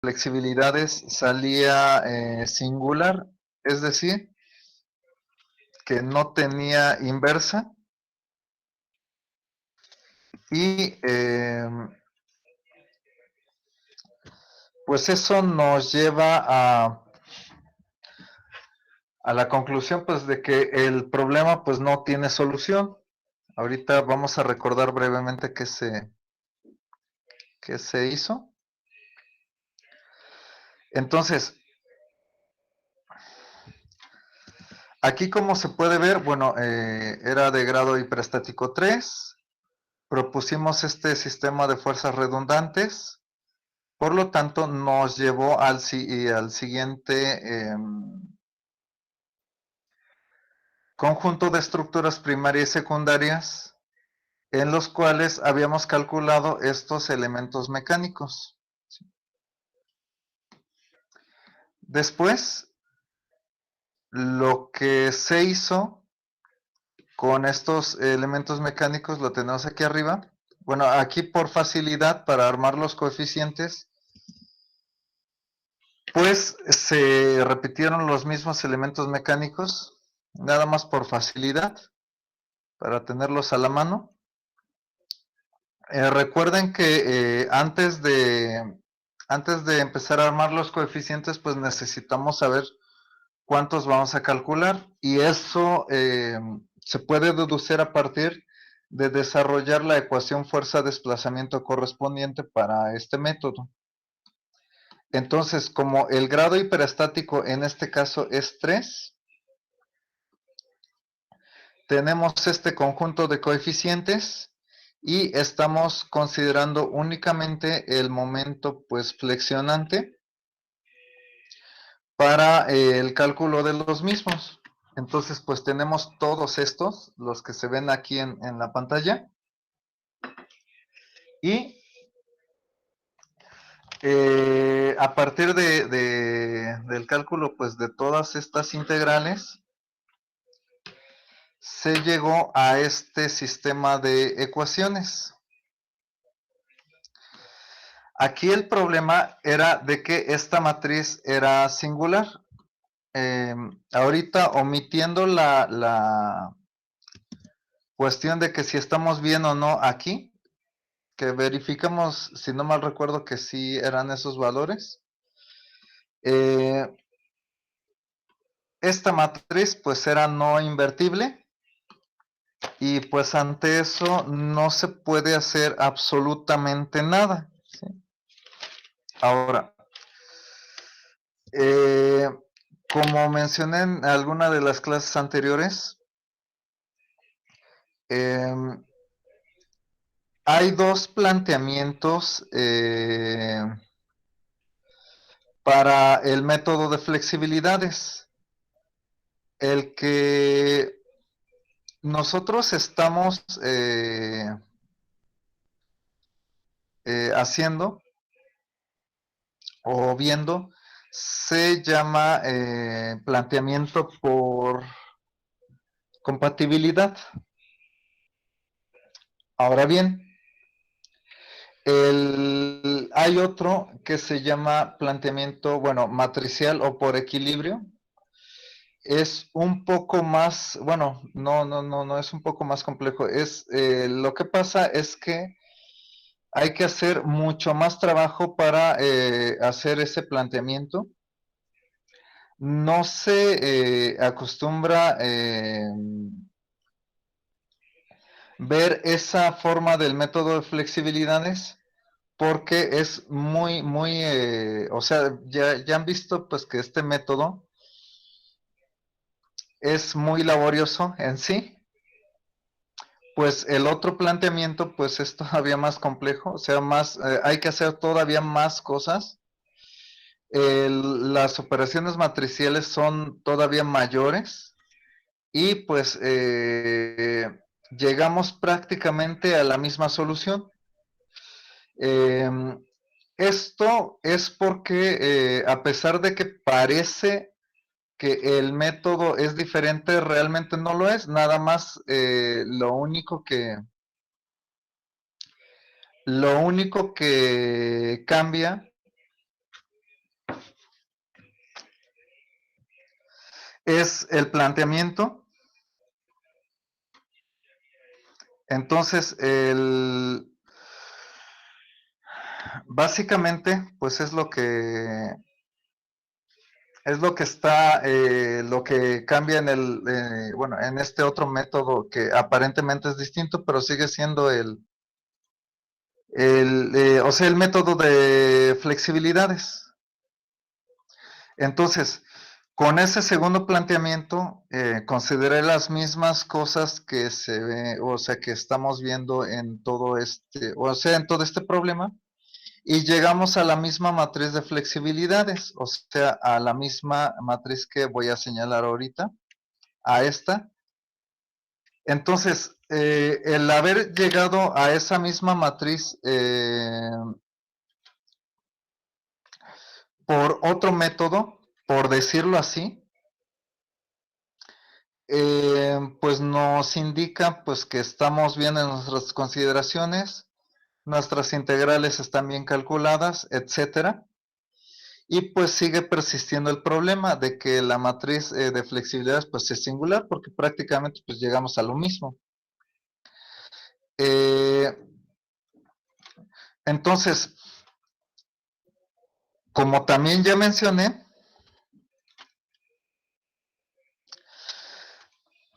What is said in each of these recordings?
flexibilidades salía singular, es decir, que no tenía inversa y pues eso nos lleva a la conclusión pues de que el problema pues no tiene solución. Ahorita vamos a recordar brevemente qué se hizo. Entonces, aquí como se puede ver, bueno, era de grado hiperestático 3. Propusimos este sistema de fuerzas redundantes, por lo tanto nos llevó al siguiente conjunto de estructuras primarias y secundarias en los cuales habíamos calculado estos elementos mecánicos. Después, lo que se hizo con estos elementos mecánicos lo tenemos aquí arriba. Bueno, aquí por facilidad para armar los coeficientes, pues se repitieron los mismos elementos mecánicos, nada más por facilidad, para tenerlos a la mano. Recuerden que antes de empezar a armar los coeficientes, pues necesitamos saber cuántos vamos a calcular y eso se puede deducir a partir de desarrollar la ecuación fuerza-desplazamiento correspondiente para este método. Entonces, como el grado hiperestático en este caso es 3, tenemos este conjunto de coeficientes y estamos considerando únicamente el momento pues flexionante para el cálculo de los mismos. Entonces pues tenemos todos estos, los que se ven aquí en la pantalla, y a partir del cálculo pues de todas estas integrales se llegó a este sistema de ecuaciones. Aquí el problema era de que esta matriz era singular. Ahorita omitiendo la cuestión de que si estamos bien o no aquí, que verificamos, si no mal recuerdo, que sí eran esos valores. Esta matriz pues era no invertible y pues ante eso no se puede hacer absolutamente nada, ¿sí? Ahora, como mencioné en alguna de las clases anteriores, hay dos planteamientos para el método de flexibilidades. El que nosotros estamos haciendo o viendo se llama planteamiento por compatibilidad. Ahora bien, hay otro que se llama planteamiento, bueno, matricial o por equilibrio. Es un poco más, bueno, no es un poco más complejo. Lo que pasa es que hay que hacer mucho más trabajo para hacer ese planteamiento. No se acostumbra ver esa forma del método de flexibilidades porque es muy, o sea, ya han visto pues que este método es muy laborioso en sí. Pues el otro planteamiento pues es todavía más complejo, o sea, hay que hacer todavía más cosas. Las operaciones matriciales son todavía mayores y pues llegamos prácticamente a la misma solución. Esto es porque a pesar de que parece que el método es diferente, realmente no lo es, nada más lo único que cambia es el planteamiento. Entonces, básicamente, pues es lo que está, lo que cambia en bueno, en este otro método que aparentemente es distinto, pero sigue siendo o sea, el método de flexibilidades. Entonces, con ese segundo planteamiento, consideré las mismas cosas que se ve, o sea, que estamos viendo en todo o sea, en todo este problema, y llegamos a la misma matriz de flexibilidades, o sea, a la misma matriz que voy a señalar ahorita, a esta. Entonces, el haber llegado a esa misma matriz por otro método, por decirlo así, pues nos indica pues que estamos bien en nuestras consideraciones, nuestras integrales están bien calculadas, etcétera. Y pues sigue persistiendo el problema de que la matriz de flexibilidad pues es singular porque prácticamente pues llegamos a lo mismo. Entonces, como también ya mencioné,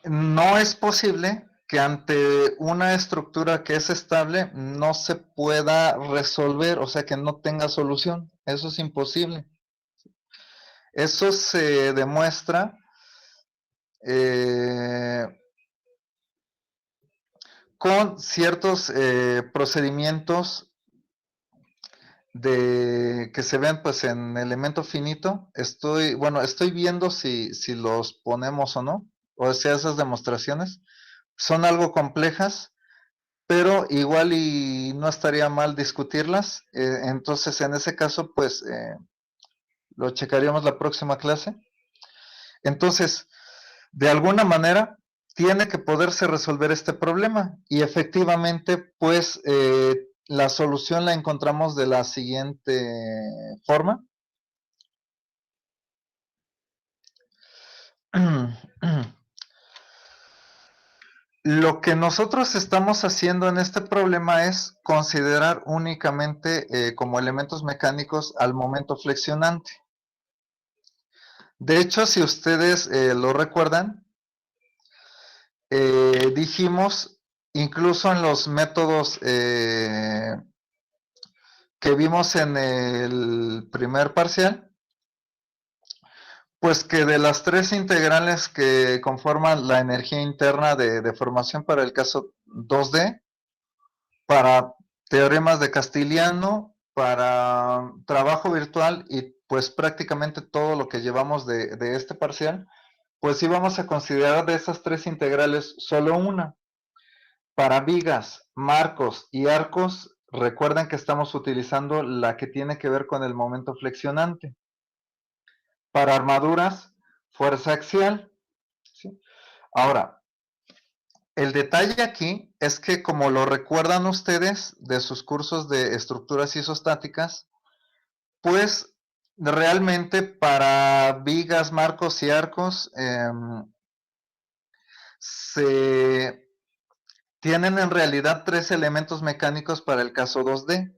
no es posible que ante una estructura que es estable no se pueda resolver, o sea, que no tenga solución. Eso es imposible. Eso se demuestra eh, con ciertos procedimientos que se ven pues en elemento finito. Estoy viendo si los ponemos o no, o sea, esas demostraciones son algo complejas, pero igual y no estaría mal discutirlas. Entonces, en ese caso, pues lo checaríamos la próxima clase. Entonces, de alguna manera, tiene que poderse resolver este problema y efectivamente, pues la solución la encontramos de la siguiente forma. Lo que nosotros estamos haciendo en este problema es considerar únicamente como elementos mecánicos al momento flexionante. De hecho, si ustedes lo recuerdan, dijimos, incluso en los métodos que vimos en el primer parcial, pues que de las tres integrales que conforman la energía interna de deformación para el caso 2D, para teoremas de Castiliano, para trabajo virtual y pues prácticamente todo lo que llevamos de este parcial, pues íbamos a considerar de esas tres integrales solo una. Para vigas, marcos y arcos, recuerden que estamos utilizando la que tiene que ver con el momento flexionante. Para armaduras, fuerza axial. ¿Sí? Ahora, el detalle aquí es que como lo recuerdan ustedes de sus cursos de estructuras isostáticas, pues realmente para vigas, marcos y arcos se tienen en realidad tres elementos mecánicos para el caso 2D.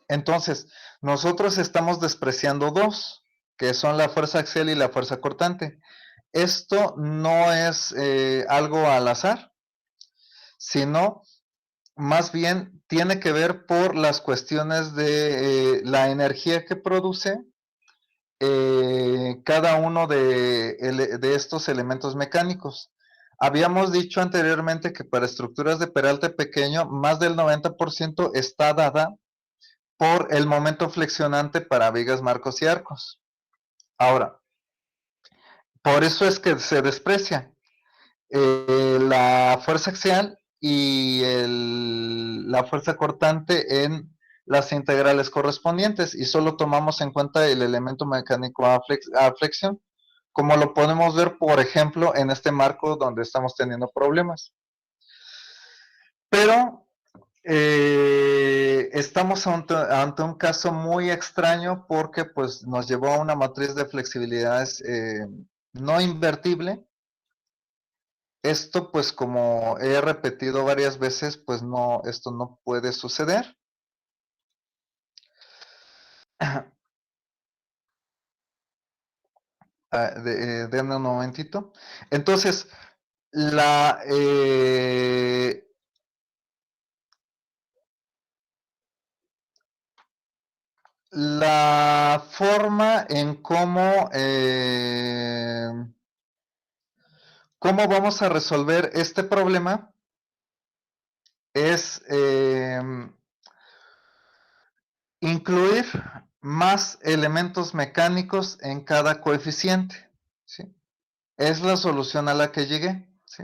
Entonces, nosotros estamos despreciando dos, que son la fuerza axial y la fuerza cortante. Esto no es algo al azar, sino más bien tiene que ver por las cuestiones de la energía que produce cada uno de estos elementos mecánicos. Habíamos dicho anteriormente que para estructuras de peralte pequeño, más del 90% está dada por el momento flexionante para vigas, marcos y arcos. Ahora, por eso es que se desprecia la fuerza axial y la fuerza cortante en las integrales correspondientes y solo tomamos en cuenta el elemento mecánico a flexión, como lo podemos ver, por ejemplo, en este marco donde estamos teniendo problemas. Pero estamos ante un caso muy extraño porque pues, nos llevó a una matriz de flexibilidades no invertible. Esto, pues como he repetido varias veces, pues no, esto no puede suceder. Denme un momentito. Entonces, la, la forma en cómo vamos a resolver este problema es incluir más elementos mecánicos en cada coeficiente, ¿sí? Es la solución a la que llegué, ¿sí?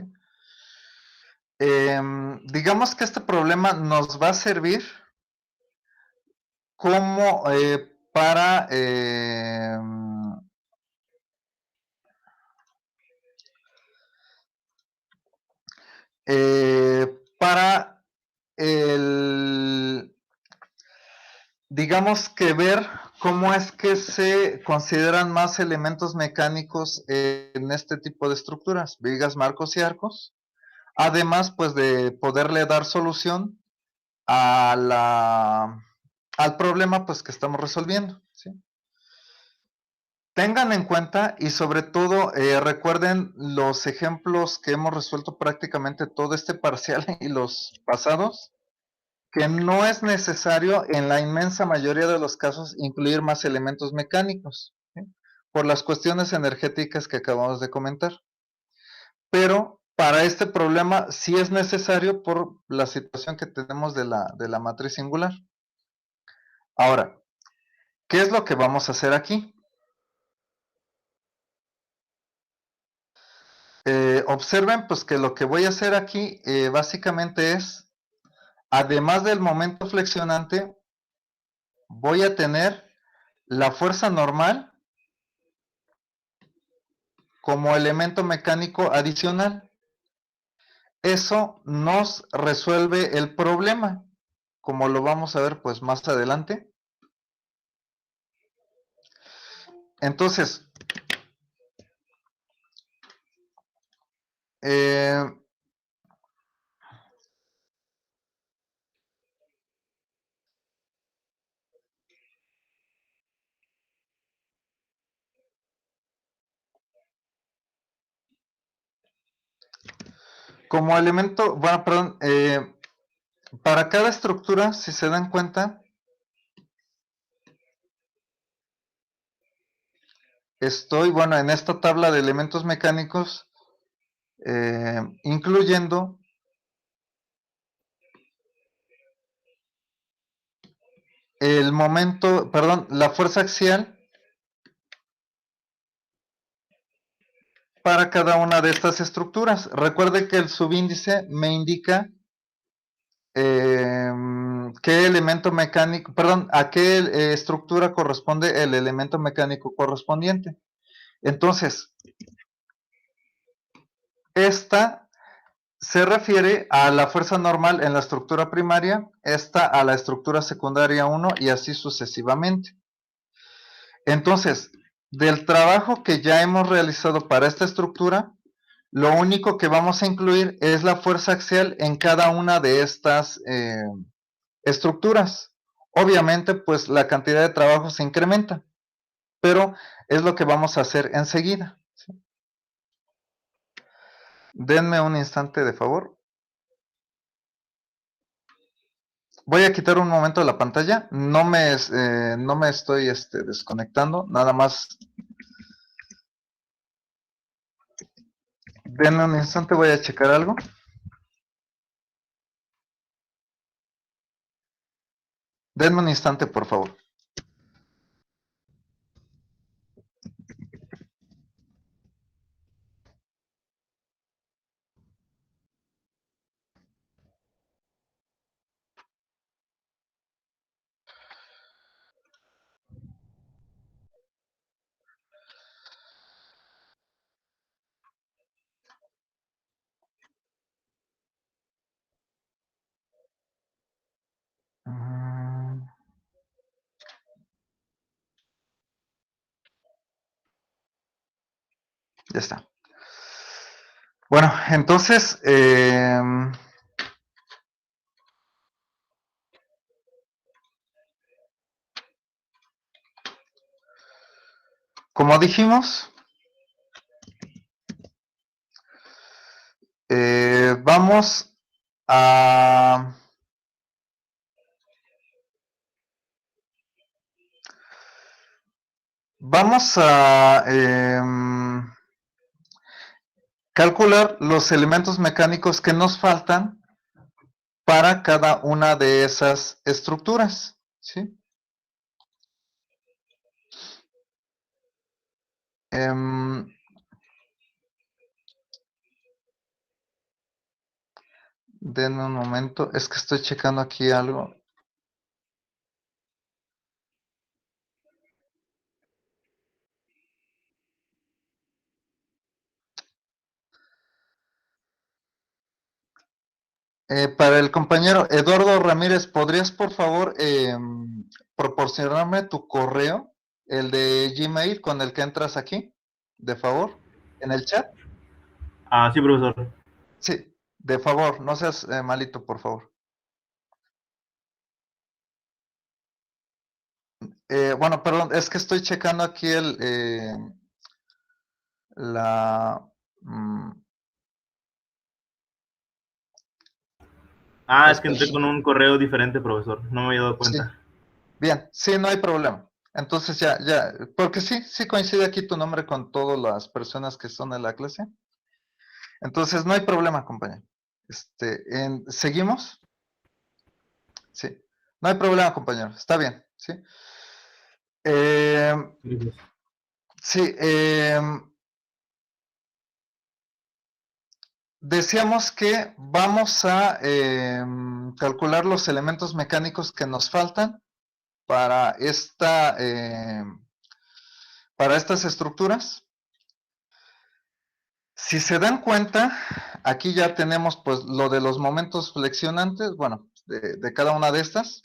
Digamos que este problema nos va a servir como para para el, digamos que ver cómo es que se consideran más elementos mecánicos en este tipo de estructuras, vigas, marcos y arcos, además pues de poderle dar solución a al problema pues que estamos resolviendo, ¿sí? Tengan en cuenta y sobre todo recuerden los ejemplos que hemos resuelto prácticamente todo este parcial y los pasados, que no es necesario en la inmensa mayoría de los casos incluir más elementos mecánicos, ¿sí? Por las cuestiones energéticas que acabamos de comentar. Pero para este problema sí es necesario por la situación que tenemos de la matriz singular. Ahora, ¿qué es lo que vamos a hacer aquí? Observen pues que lo que voy a hacer aquí básicamente es, además del momento flexionante, voy a tener la fuerza normal como elemento mecánico adicional. Eso nos resuelve el problema, como lo vamos a ver pues más adelante. Entonces, eh, como elemento, bueno, perdón, para cada estructura, si se dan cuenta, estoy, bueno, en esta tabla de elementos mecánicos, incluyendo el momento, perdón, la fuerza axial para cada una de estas estructuras. Recuerde que el subíndice me indica qué elemento mecánico, perdón, a qué estructura corresponde el elemento mecánico correspondiente. Entonces, esta se refiere a la fuerza normal en la estructura primaria, esta a la estructura secundaria 1 y así sucesivamente. Entonces, del trabajo que ya hemos realizado para esta estructura, lo único que vamos a incluir es la fuerza axial en cada una de estas estructuras. Obviamente, pues la cantidad de trabajo se incrementa, pero es lo que vamos a hacer enseguida. Denme un instante de favor. Voy a quitar un momento la pantalla. No me estoy desconectando. Nada más. Denme un instante, voy a checar algo. Denme un instante, por favor. Mm. Ya está. Bueno, entonces, como dijimos, vamos a calcular los elementos mecánicos que nos faltan para cada una de esas estructuras, ¿sí? Denme un momento, es que estoy checando aquí algo. Para el compañero Eduardo Ramírez, ¿podrías por favor proporcionarme tu correo, el de Gmail con el que entras aquí, de favor, en el chat? Ah, sí, profesor. Sí, de favor, no seas malito, por favor. Bueno, perdón, es que estoy checando aquí la... mm, Es que entré con un correo diferente, profesor. No me había dado sí, cuenta. bien, sí, no hay problema. Entonces ya, porque sí coincide aquí tu nombre con todas las personas que son en la clase. Entonces no hay problema, compañero. ¿Seguimos? Sí. No hay problema, compañero. Está bien, ¿sí? Eh, sí, decíamos que vamos a calcular los elementos mecánicos que nos faltan para para estas estructuras. Si se dan cuenta, aquí ya tenemos pues lo de los momentos flexionantes, bueno, de cada una de estas.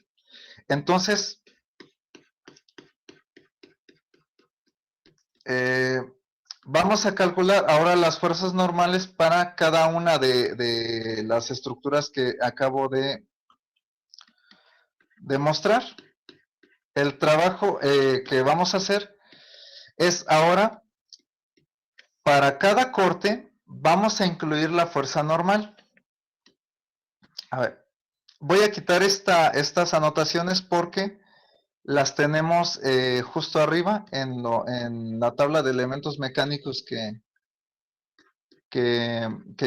Entonces, vamos a calcular ahora las fuerzas normales para cada una de las estructuras que acabo de demostrar. El trabajo que vamos a hacer es ahora, para cada corte, vamos a incluir la fuerza normal. A ver, voy a quitar estas anotaciones porque las tenemos justo arriba en la tabla de elementos mecánicos que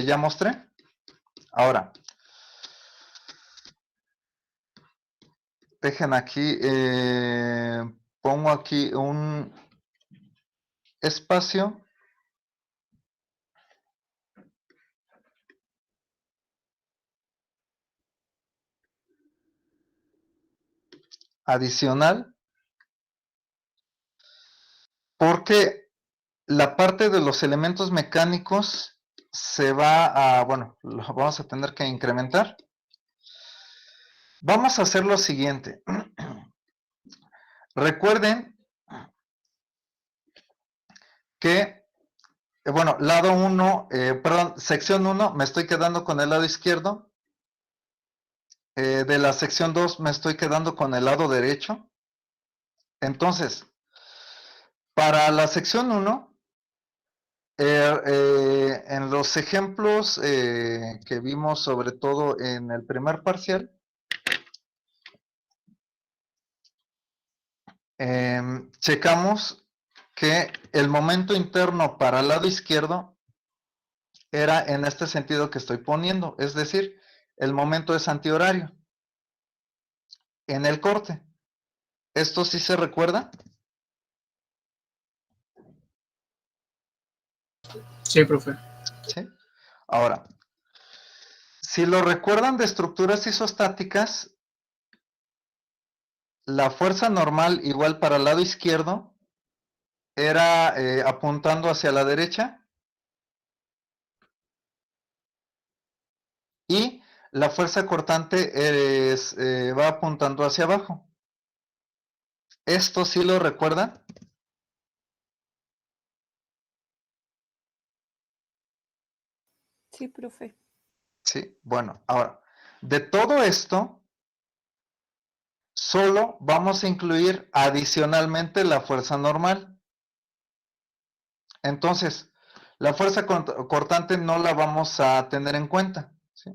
ya mostré. Ahora, dejen aquí, pongo aquí un espacio adicional porque la parte de los elementos mecánicos se va a, bueno, lo vamos a tener que incrementar. Vamos a hacer lo siguiente. Recuerden que, bueno, lado 1, perdón, sección 1, me estoy quedando con el lado izquierdo. De la sección 2 me estoy quedando con el lado derecho. Entonces, para la sección 1, en los ejemplos que vimos sobre todo en el primer parcial, checamos que el momento interno para el lado izquierdo era en este sentido que estoy poniendo, es decir, el momento es antihorario en el corte. ¿Esto sí se recuerda? Sí, profe. ¿Sí? Ahora, si lo recuerdan de estructuras isostáticas, la fuerza normal igual para el lado izquierdo era apuntando hacia la derecha y la fuerza cortante va apuntando hacia abajo. ¿Esto sí lo recuerdan? Sí, profe. Sí, bueno, ahora, de todo esto, solo vamos a incluir adicionalmente la fuerza normal. Entonces, la fuerza cortante no la vamos a tener en cuenta, ¿sí?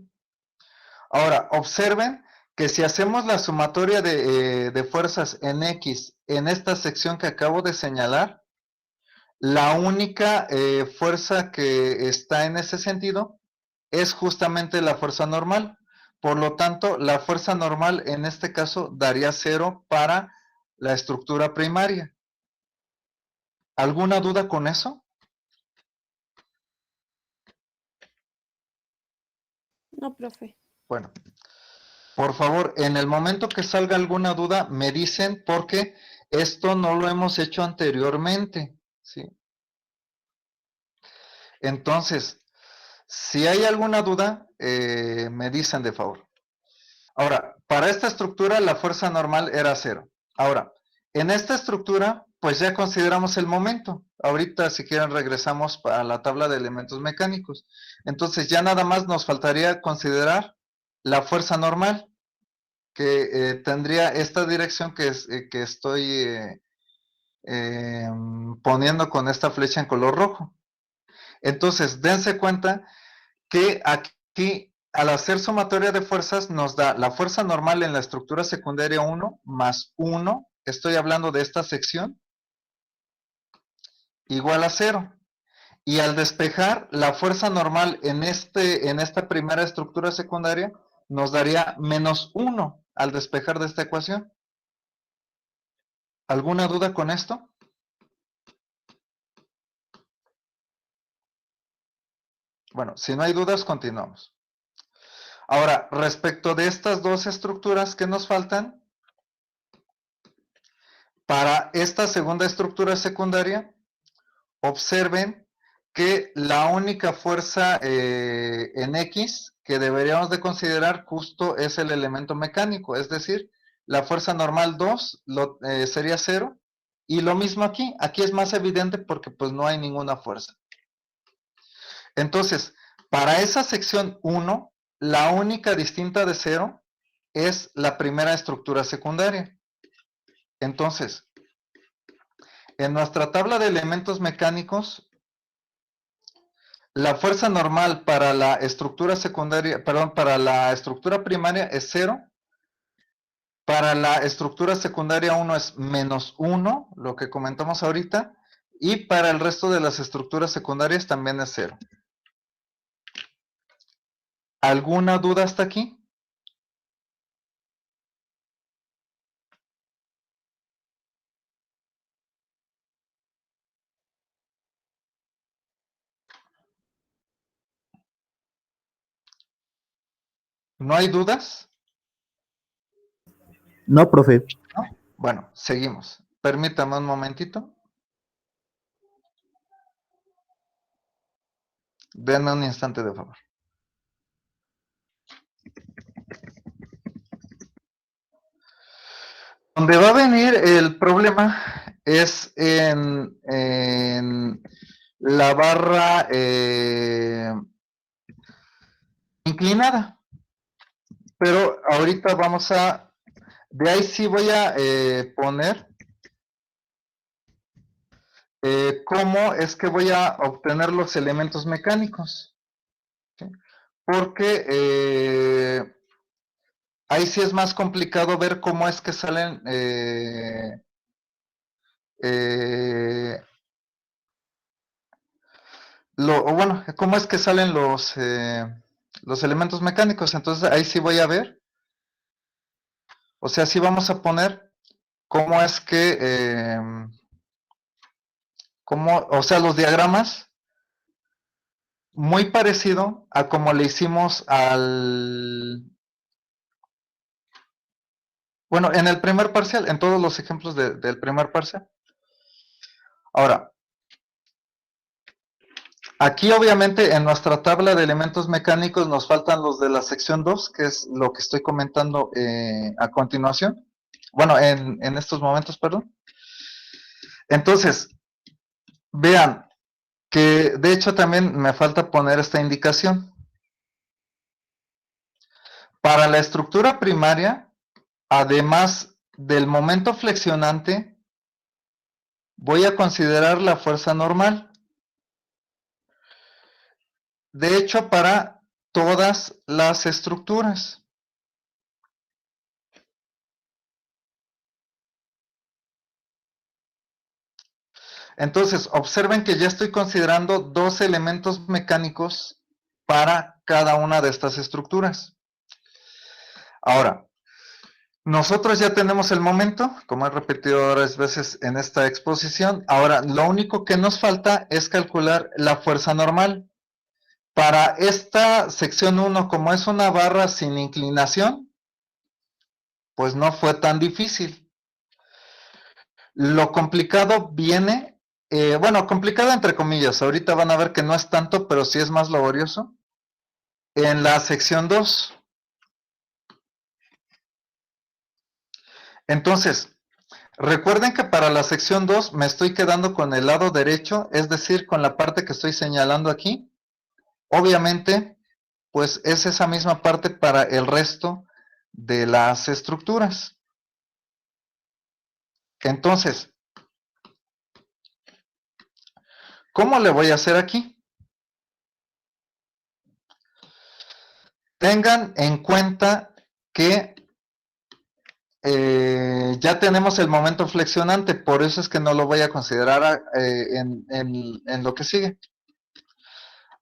Ahora, observen que si hacemos la sumatoria de fuerzas en X en esta sección que acabo de señalar, la única fuerza que está en ese sentido es justamente la fuerza normal. Por lo tanto, la fuerza normal en este caso daría 0 para la estructura primaria. ¿Alguna duda con eso? No, profe. Bueno, por favor, en el momento que salga alguna duda, me dicen porque esto no lo hemos hecho anteriormente, ¿sí? Entonces, si hay alguna duda, me dicen de favor. Ahora, para esta estructura la fuerza normal era 0. Ahora, en esta estructura, pues ya consideramos el momento. Ahorita, si quieren, regresamos a la tabla de elementos mecánicos. Entonces, ya nada más nos faltaría considerar la fuerza normal, que tendría esta dirección que estoy poniendo con esta flecha en color rojo. Entonces, dense cuenta que aquí, al hacer sumatoria de fuerzas, nos da la fuerza normal en la estructura secundaria 1 más 1, estoy hablando de esta sección, igual a 0. Y al despejar, la fuerza normal en esta primera estructura secundaria nos daría menos 1 al despejar de esta ecuación. ¿Alguna duda con esto? Bueno, si no hay dudas, continuamos. Ahora, respecto de estas dos estructuras que nos faltan, para esta segunda estructura secundaria, observen que la única fuerza en X que deberíamos de considerar justo es el elemento mecánico, es decir, la fuerza normal 2 sería 0, y lo mismo aquí es más evidente porque pues no hay ninguna fuerza. Entonces, para esa sección 1, la única distinta de 0 es la primera estructura secundaria. Entonces, en nuestra tabla de elementos mecánicos, la fuerza normal para la estructura secundaria, perdón, para la estructura primaria es 0. Para la estructura secundaria 1 es menos 1, lo que comentamos ahorita. Y para el resto de las estructuras secundarias también es 0. ¿Alguna duda hasta aquí? ¿No hay dudas? No, profe. ¿No? Bueno, seguimos. Permítame un momentito. Denme un instante, de favor. Donde va a venir el problema es en la barra inclinada. Pero ahorita vamos a... De ahí sí voy a poner cómo es que voy a obtener los elementos mecánicos. ¿Sí? Porque ahí sí es más complicado ver cómo es que salen bueno, cómo es que salen los elementos mecánicos. Entonces ahí sí voy a ver. O sea, sí vamos a poner cómo es que, o sea, los diagramas, muy parecido a como le hicimos bueno, en el primer parcial, en todos los ejemplos del primer parcial. Ahora, aquí obviamente en nuestra tabla de elementos mecánicos nos faltan los de la sección 2, que es lo que estoy comentando a continuación. Bueno, en estos momentos, perdón. Entonces, vean que de hecho también me falta poner esta indicación. Para la estructura primaria, además del momento flexionante, voy a considerar la fuerza normal. De hecho, para todas las estructuras. Entonces, observen que ya estoy considerando dos elementos mecánicos para cada una de estas estructuras. Ahora, nosotros ya tenemos el momento, como he repetido varias veces en esta exposición. Ahora, lo único que nos falta es calcular la fuerza normal. Para esta sección 1, como es una barra sin inclinación, pues no fue tan difícil. Lo complicado viene, bueno, complicado entre comillas, ahorita van a ver que no es tanto, pero sí es más laborioso, en la sección 2. Entonces, recuerden que para la sección 2 me estoy quedando con el lado derecho, es decir, con la parte que estoy señalando aquí. Obviamente, pues es esa misma parte para el resto de las estructuras. Entonces, ¿cómo le voy a hacer aquí? Tengan en cuenta que ya tenemos el momento flexionante, por eso es que no lo voy a considerar en lo que sigue.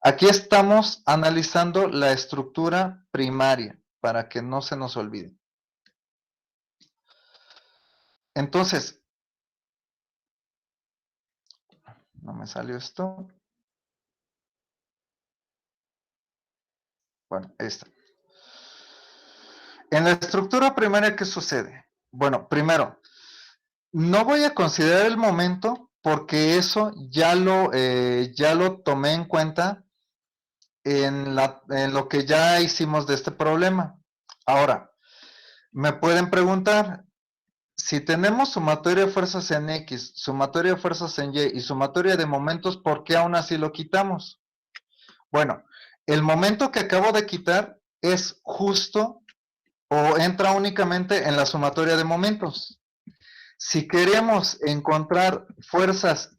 Aquí estamos analizando la estructura primaria, para que no se nos olvide. Entonces, no me salió esto. Bueno, ahí está. En la estructura primaria, ¿qué sucede? Bueno, primero, no voy a considerar el momento porque eso ya lo tomé en cuenta en lo que ya hicimos de este problema. Ahora, me pueden preguntar, si tenemos sumatoria de fuerzas en X, sumatoria de fuerzas en Y y sumatoria de momentos, ¿por qué aún así lo quitamos? Bueno, el momento que acabo de quitar es justo o entra únicamente en la sumatoria de momentos. Si queremos encontrar fuerzas,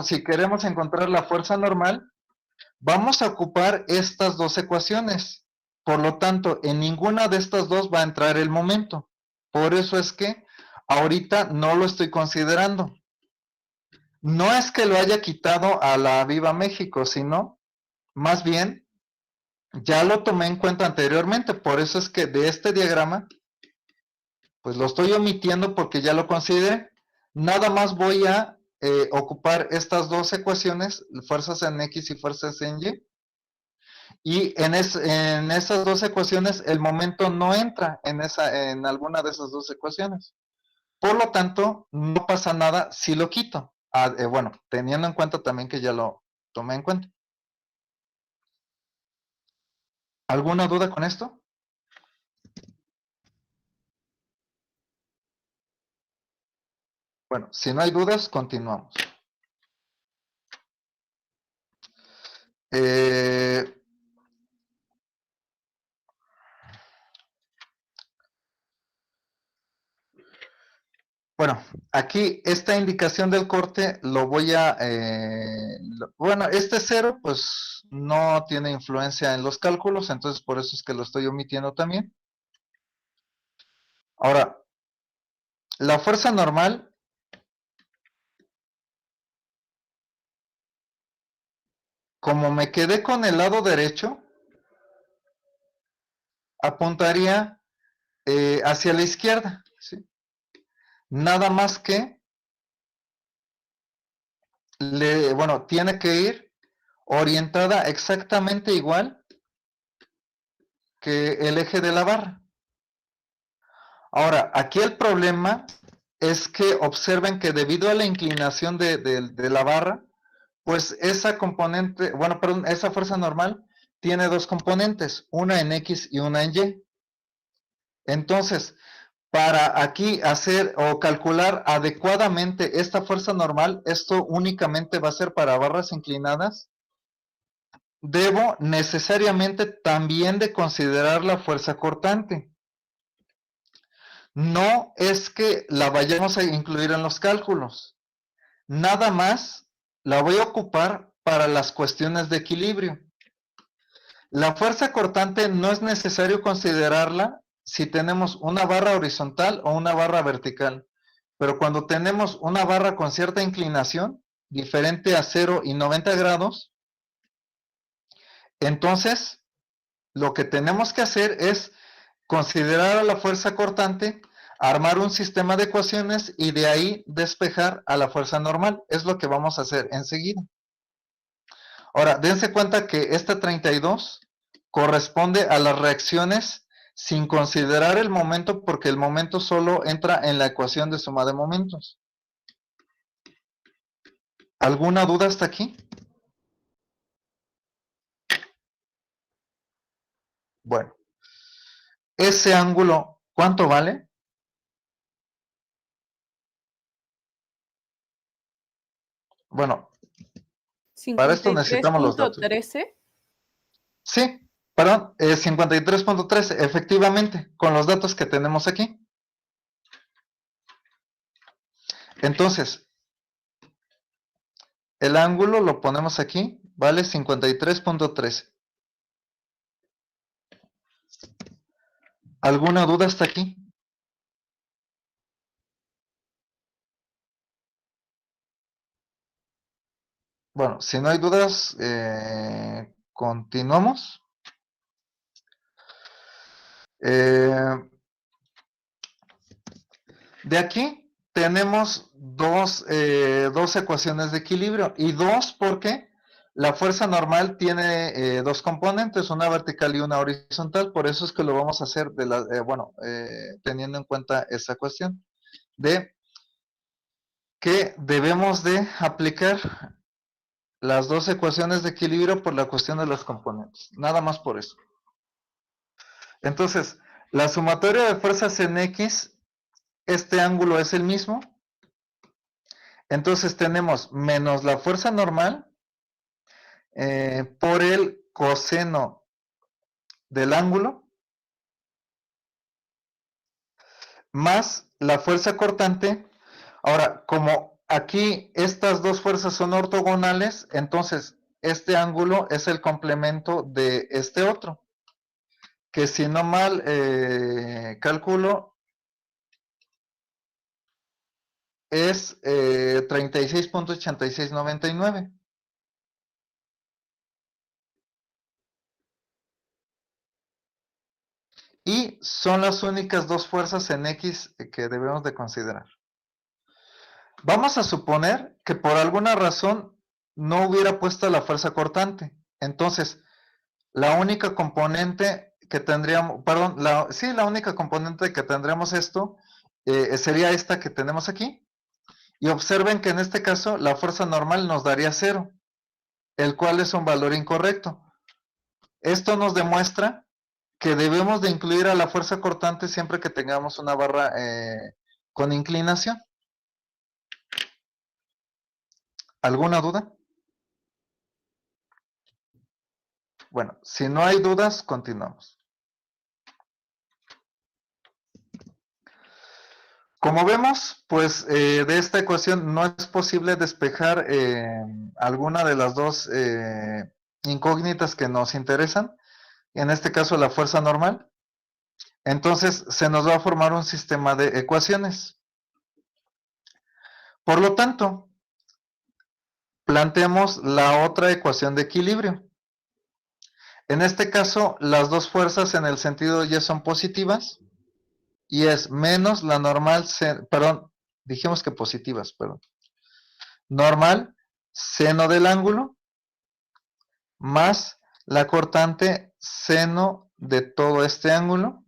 si queremos encontrar la fuerza normal, vamos a ocupar estas dos ecuaciones. Por lo tanto, en ninguna de estas dos va a entrar el momento. Por eso es que ahorita no lo estoy considerando. No es que lo haya quitado a la Viva México, sino más bien ya lo tomé en cuenta anteriormente. Por eso es que de este diagrama, pues lo estoy omitiendo porque ya lo consideré. Nada más voy a ocupar estas dos ecuaciones, fuerzas en X y fuerzas en Y. Y en esas dos ecuaciones el momento no entra en alguna de esas dos ecuaciones. Por lo tanto, no pasa nada si lo quito. Bueno, teniendo en cuenta también que ya lo tomé en cuenta. ¿Alguna duda con esto? Bueno, si no hay dudas, continuamos. Bueno, aquí esta indicación del corte lo voy a... bueno, este 0 pues no tiene influencia en los cálculos, entonces por eso es que lo estoy omitiendo también. Ahora, la fuerza normal como me quedé con el lado derecho, apuntaría hacia la izquierda, ¿sí? Nada más que, tiene que ir orientada exactamente igual que el eje de la barra. Ahora, aquí el problema es que observen que debido a la inclinación de la barra, pues esa componente, esa fuerza normal tiene dos componentes, una en X y una en Y. Entonces, para aquí hacer o calcular adecuadamente esta fuerza normal, esto únicamente va a ser para barras inclinadas. debo necesariamente también de considerar la fuerza cortante. No es que la vayamos a incluir en los cálculos. Nada más la voy a ocupar para las cuestiones de equilibrio. La fuerza cortante no es necesario considerarla si tenemos una barra horizontal o una barra vertical. Pero cuando tenemos una barra con cierta inclinación, diferente a 0 y 90 grados, entonces lo que tenemos que hacer es considerar a la fuerza cortante, armar un sistema de ecuaciones y de ahí despejar a la fuerza normal. Es lo que vamos a hacer enseguida. Ahora, dense cuenta que esta 32 corresponde a las reacciones sin considerar el momento, porque el momento solo entra en la ecuación de suma de momentos. ¿Alguna duda hasta aquí? Bueno, ese ángulo, ¿cuánto vale? Bueno, para esto necesitamos los datos. 53.13. Sí, perdón, 53.13, efectivamente, con los datos que tenemos aquí. Entonces, el ángulo lo ponemos aquí, vale 53.13. ¿Alguna duda hasta aquí? Bueno, si no hay dudas, continuamos. De aquí tenemos dos ecuaciones de equilibrio, y dos porque la fuerza normal tiene dos componentes, una vertical y una horizontal. Por eso es que lo vamos a hacer teniendo en cuenta esa cuestión de que debemos de aplicar las dos ecuaciones de equilibrio por la cuestión de los componentes, nada más por eso. Entonces, la sumatoria de fuerzas en X, este ángulo es el mismo. Entonces tenemos menos la fuerza normal por el coseno del ángulo, más la fuerza cortante. Ahora, como aquí estas dos fuerzas son ortogonales, entonces este ángulo es el complemento de este otro, que si no mal calculo, es 36.8699. Y son las únicas dos fuerzas en X que debemos de considerar. Vamos a suponer que por alguna razón no hubiera puesto la fuerza cortante. Entonces, la única componente que tendríamos, perdón, la única componente que tendríamos esto sería esta que tenemos aquí. Y observen que en este caso la fuerza normal nos daría 0, el cual es un valor incorrecto. Esto nos demuestra que debemos de incluir a la fuerza cortante siempre que tengamos una barra con inclinación. ¿Alguna duda? Bueno, si no hay dudas, continuamos. Como vemos, pues de esta ecuación no es posible despejar alguna de las dos incógnitas que nos interesan, en este caso la fuerza normal. Entonces se nos va a formar un sistema de ecuaciones. Por lo tanto, planteemos la otra ecuación de equilibrio. En este caso, las dos fuerzas en el sentido Y son positivas, y es menos la normal, perdón, dijimos que positivas, perdón. Normal, seno del ángulo, más la cortante seno de todo este ángulo,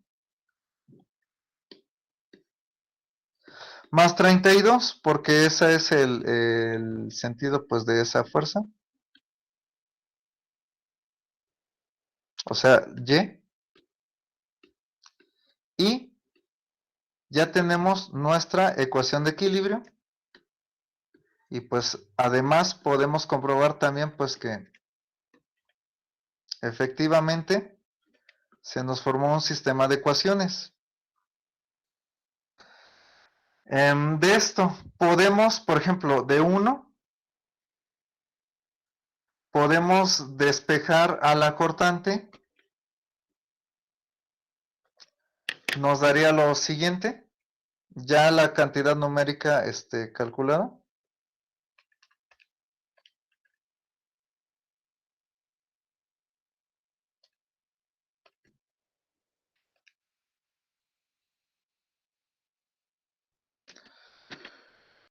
más 32, porque ese es el sentido pues de esa fuerza. O sea, Y. Y ya tenemos nuestra ecuación de equilibrio. Y pues además podemos comprobar también pues que Efectivamente, se nos formó un sistema de ecuaciones. De esto, podemos, por ejemplo, de 1, podemos despejar a la cortante. Nos daría lo siguiente, ya la cantidad numérica calculada.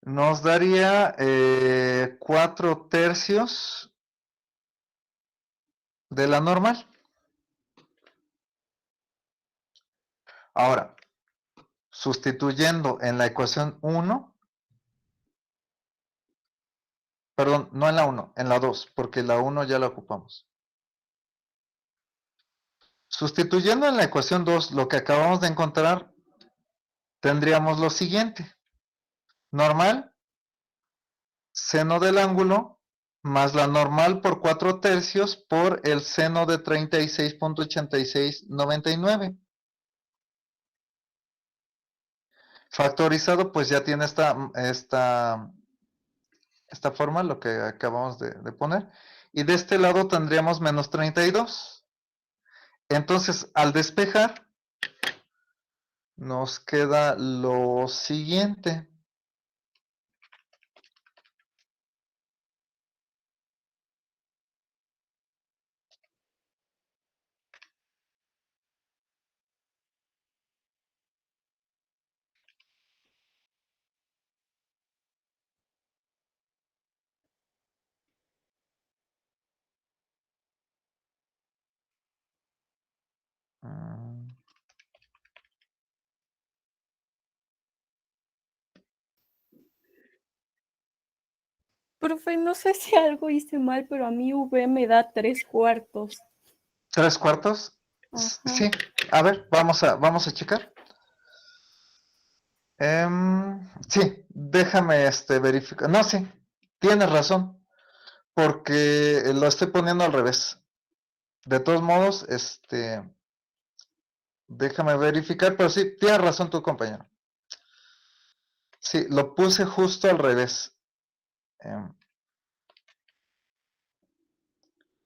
Nos daría 4/3 de la normal. Ahora, sustituyendo en la ecuación 1, perdón, no en la 1, en la 2, porque la 1 ya la ocupamos. Sustituyendo en la ecuación 2 lo que acabamos de encontrar, tendríamos lo siguiente. Normal, seno del ángulo, más la normal por 4/3 por el seno de 36.8699. Factorizado, pues ya tiene esta forma, lo que acabamos de poner. Y de este lado tendríamos menos 32. Entonces, al despejar, nos queda lo siguiente. Mm, Profe, no sé si algo hice mal, pero a mí V me da 3/4. ¿3/4? Ajá. Sí. A ver, vamos a checar. Sí, déjame verificar. No, sí, tienes razón, porque lo estoy poniendo al revés. De todos modos, déjame verificar, pero sí, tienes razón tu compañero. Sí, lo puse justo al revés.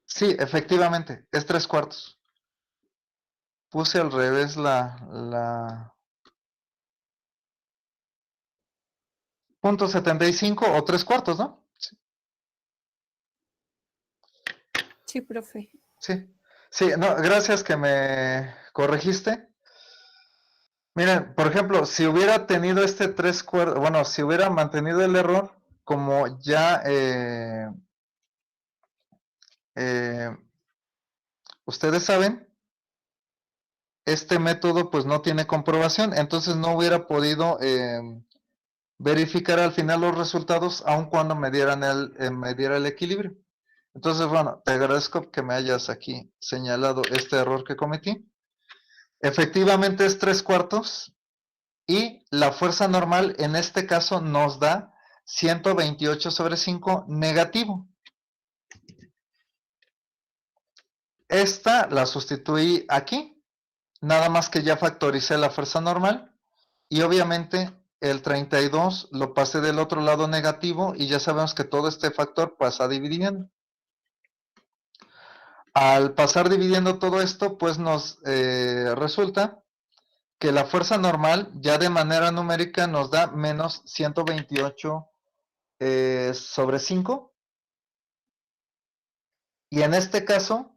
Sí, efectivamente, es 3/4. Puse al revés la punto 75 o 3/4, ¿no? Sí, profe. Sí, sí, no, gracias que me corregiste. Miren, por ejemplo, si hubiera tenido este 3/4, bueno, si hubiera mantenido el error, como ya eh, ustedes saben, este método pues no tiene comprobación, entonces no hubiera podido verificar al final los resultados aun cuando me me diera el equilibrio. Entonces, bueno, te agradezco que me hayas aquí señalado este error que cometí. Efectivamente es 3/4 y la fuerza normal en este caso nos da 128/5 negativo. Esta la sustituí aquí, nada más que ya factoricé la fuerza normal y obviamente el 32 lo pasé del otro lado negativo y ya sabemos que todo este factor pasa dividiendo. Al pasar dividiendo todo esto, pues nos resulta que la fuerza normal ya de manera numérica nos da menos 128/5. Y en este caso,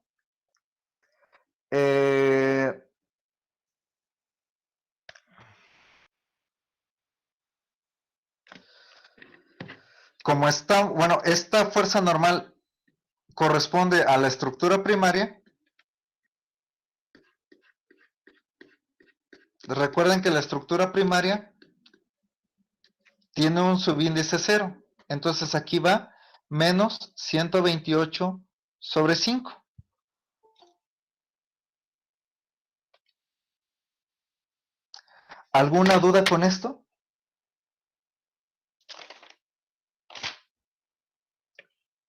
eh, como está, bueno, esta fuerza normal corresponde a la estructura primaria. Recuerden que la estructura primaria tiene un subíndice 0. Entonces aquí va menos 128/5. ¿Alguna duda con esto?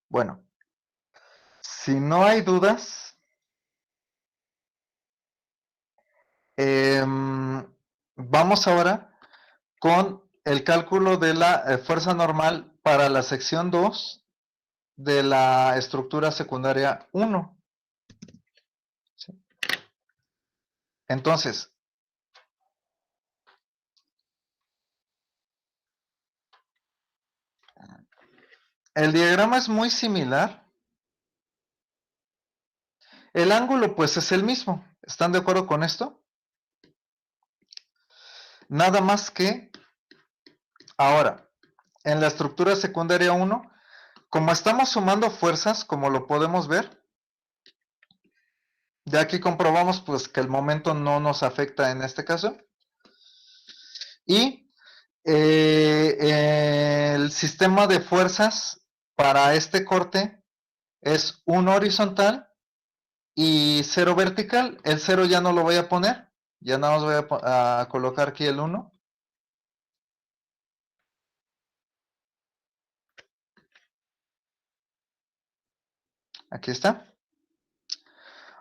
Bueno, si no hay dudas, Vamos ahora con el cálculo de la fuerza normal para la sección 2 de la estructura secundaria 1. ¿Sí? Entonces, el diagrama es muy similar. El ángulo, pues, es el mismo. ¿Están de acuerdo con esto? Nada más que ahora, en la estructura secundaria 1, como estamos sumando fuerzas, como lo podemos ver, ya aquí comprobamos pues que el momento no nos afecta en este caso. Y el sistema de fuerzas para este corte es 1 horizontal y 0 vertical. El 0 ya no lo voy a poner, ya nada más voy a colocar aquí el 1. Aquí está.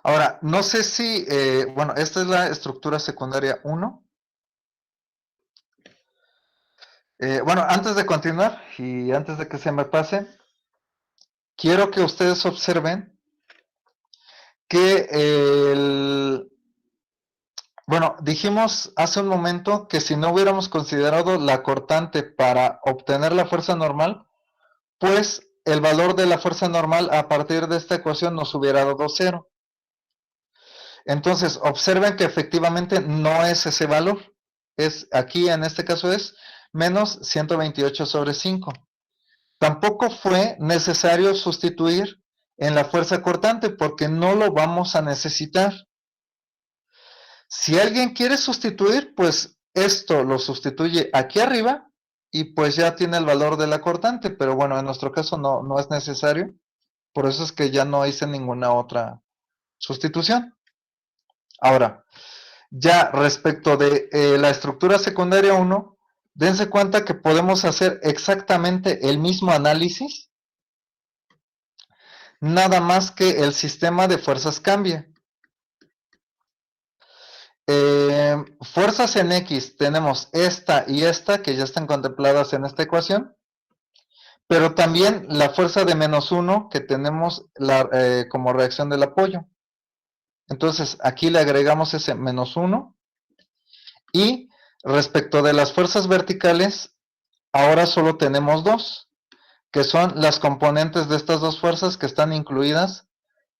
Ahora, no sé si, bueno, esta es la estructura secundaria 1. Bueno, antes de continuar y antes de que se me pase, quiero que ustedes observen que bueno, dijimos hace un momento que si no hubiéramos considerado la cortante para obtener la fuerza normal, pues el valor de la fuerza normal a partir de esta ecuación nos hubiera dado 0. Entonces, observen que efectivamente no es ese valor. Es aquí, en este caso es menos 128 sobre 5. Tampoco fue necesario sustituir en la fuerza cortante porque no lo vamos a necesitar. Si alguien quiere sustituir, pues esto lo sustituye aquí arriba y pues ya tiene el valor de la cortante, pero bueno, en nuestro caso no es necesario, por eso es que ya no hice ninguna otra sustitución. Ahora, ya respecto de la estructura secundaria 1, dense cuenta que podemos hacer exactamente el mismo análisis, nada más que el sistema de fuerzas cambia. Fuerzas en X tenemos esta y esta que ya están contempladas en esta ecuación, pero también la fuerza de -1 que tenemos como reacción del apoyo. Entonces aquí le agregamos ese -1 y respecto de las fuerzas verticales, ahora solo tenemos dos, que son las componentes de estas dos fuerzas que están incluidas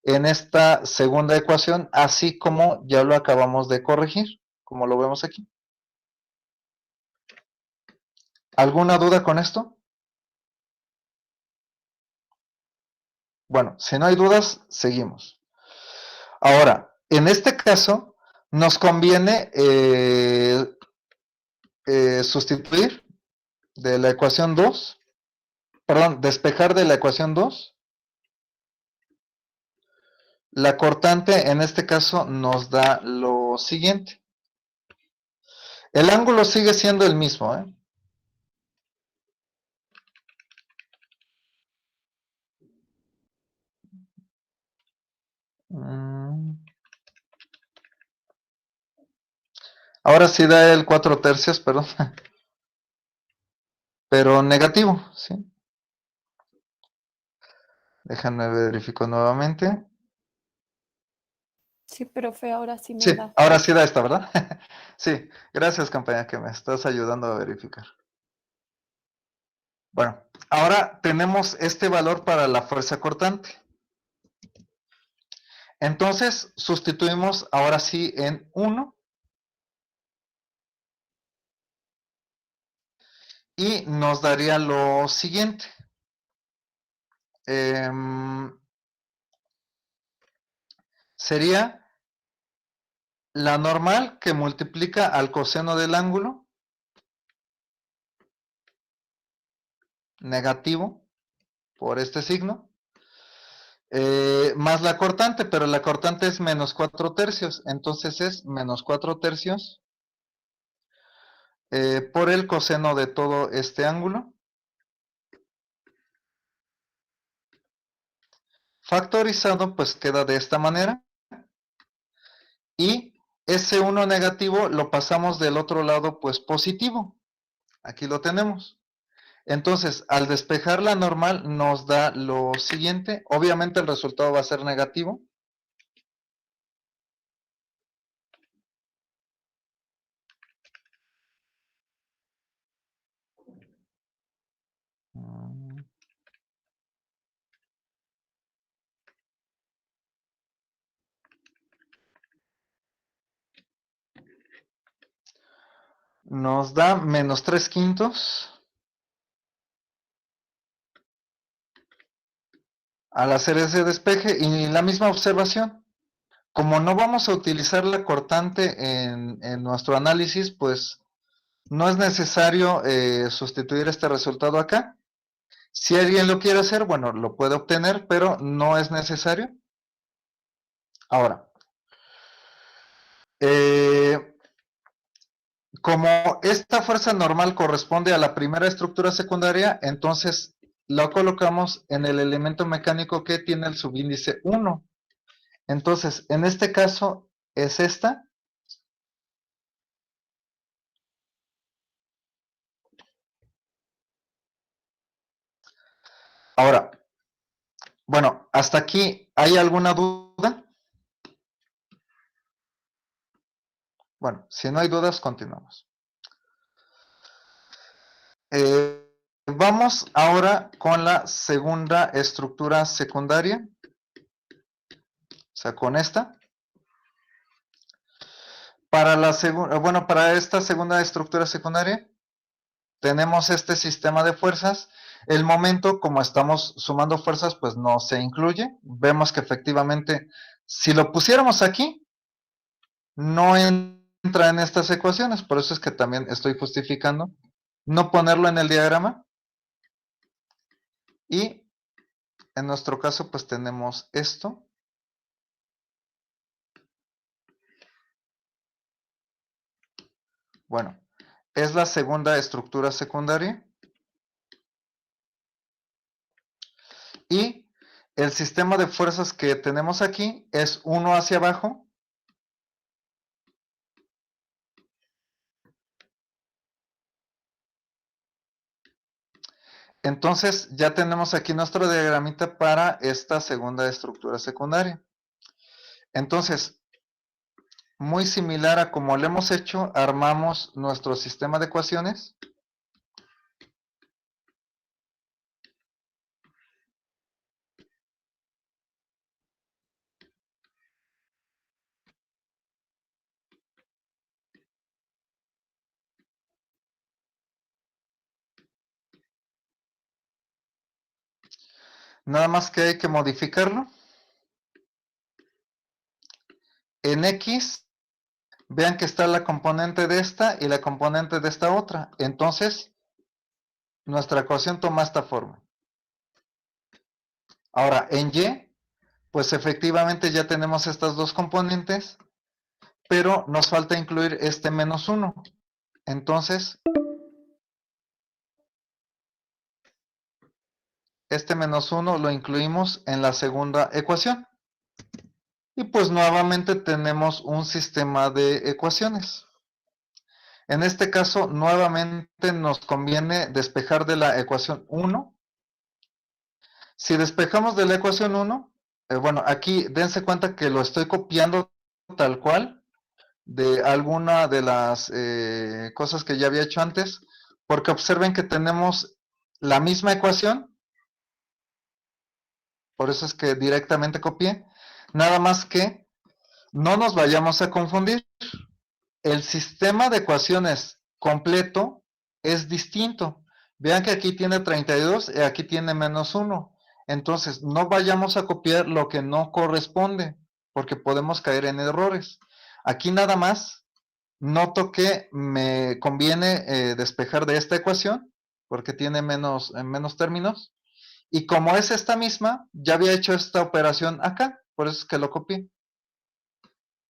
en esta segunda ecuación, así como ya lo acabamos de corregir, como lo vemos aquí. ¿Alguna duda con esto? Bueno, si no hay dudas, seguimos. Ahora, en este caso, nos conviene sustituir de la ecuación 2, perdón, despejar de la ecuación 2. La cortante en este caso nos da lo siguiente. El ángulo sigue siendo el mismo, ¿eh? Ahora sí da el 4/3, perdón. Pero negativo, ¿sí? Déjame verifico nuevamente. Sí, profe, ahora sí me Sí, da. ahora sí da esta, ¿verdad? Sí, gracias, compañera, que me estás ayudando a verificar. Bueno, ahora tenemos este valor para la fuerza cortante. Entonces, sustituimos ahora sí en 1 y nos daría lo siguiente. Sería la normal que multiplica al coseno del ángulo negativo por este signo, más la cortante, pero la cortante es -4/3, entonces es -4/3 por el coseno de todo este ángulo, factorizado, pues queda de esta manera, y ese 1 negativo lo pasamos del otro lado, pues positivo. Aquí lo tenemos. Entonces, al despejar la normal nos da lo siguiente. Obviamente el resultado va a ser negativo. Nos da menos 3/5 al hacer ese despeje y la misma observación. Como no vamos a utilizar la cortante en nuestro análisis, pues no es necesario sustituir este resultado acá. Si alguien lo quiere hacer, bueno, lo puede obtener, pero no es necesario. Ahora, como esta fuerza normal corresponde a la primera estructura secundaria, entonces la colocamos en el elemento mecánico que tiene el subíndice 1. Entonces, en este caso es esta. Ahora, bueno, hasta aquí, ¿hay alguna duda? Bueno, si no hay dudas, continuamos. Vamos ahora con la segunda estructura secundaria, o sea, con esta. Para esta segunda estructura secundaria, tenemos este sistema de fuerzas. El momento, como estamos sumando fuerzas, pues no se incluye. Vemos que efectivamente, si lo pusiéramos aquí, no entra en estas ecuaciones. Por eso es que también estoy justificando no ponerlo en el diagrama. Y en nuestro caso, pues tenemos esto. Bueno, es la segunda estructura secundaria. Y el sistema de fuerzas que tenemos aquí es 1 hacia abajo. Entonces ya tenemos aquí nuestro diagramita para esta segunda estructura secundaria. Entonces, muy similar a como lo hemos hecho, armamos nuestro sistema de ecuaciones. Nada más que hay que modificarlo. En X, vean que está la componente de esta y la componente de esta otra. Entonces, nuestra ecuación toma esta forma. Ahora, en Y, pues efectivamente ya tenemos estas dos componentes, pero nos falta incluir este menos 1. Entonces, este menos 1 lo incluimos en la segunda ecuación. Y pues nuevamente tenemos un sistema de ecuaciones. En este caso, nuevamente nos conviene despejar de la ecuación 1. Si despejamos de la ecuación 1, bueno, aquí dense cuenta que lo estoy copiando tal cual de alguna de las cosas que ya había hecho antes, porque observen que tenemos la misma ecuación, por eso es que directamente copié, nada más que no nos vayamos a confundir. El sistema de ecuaciones completo es distinto. Vean que aquí tiene 32 y aquí tiene menos 1. Entonces, no vayamos a copiar lo que no corresponde, porque podemos caer en errores. Aquí nada más noto que me conviene despejar de esta ecuación, porque tiene menos términos. Y como es esta misma, ya había hecho esta operación acá, por eso es que lo copié.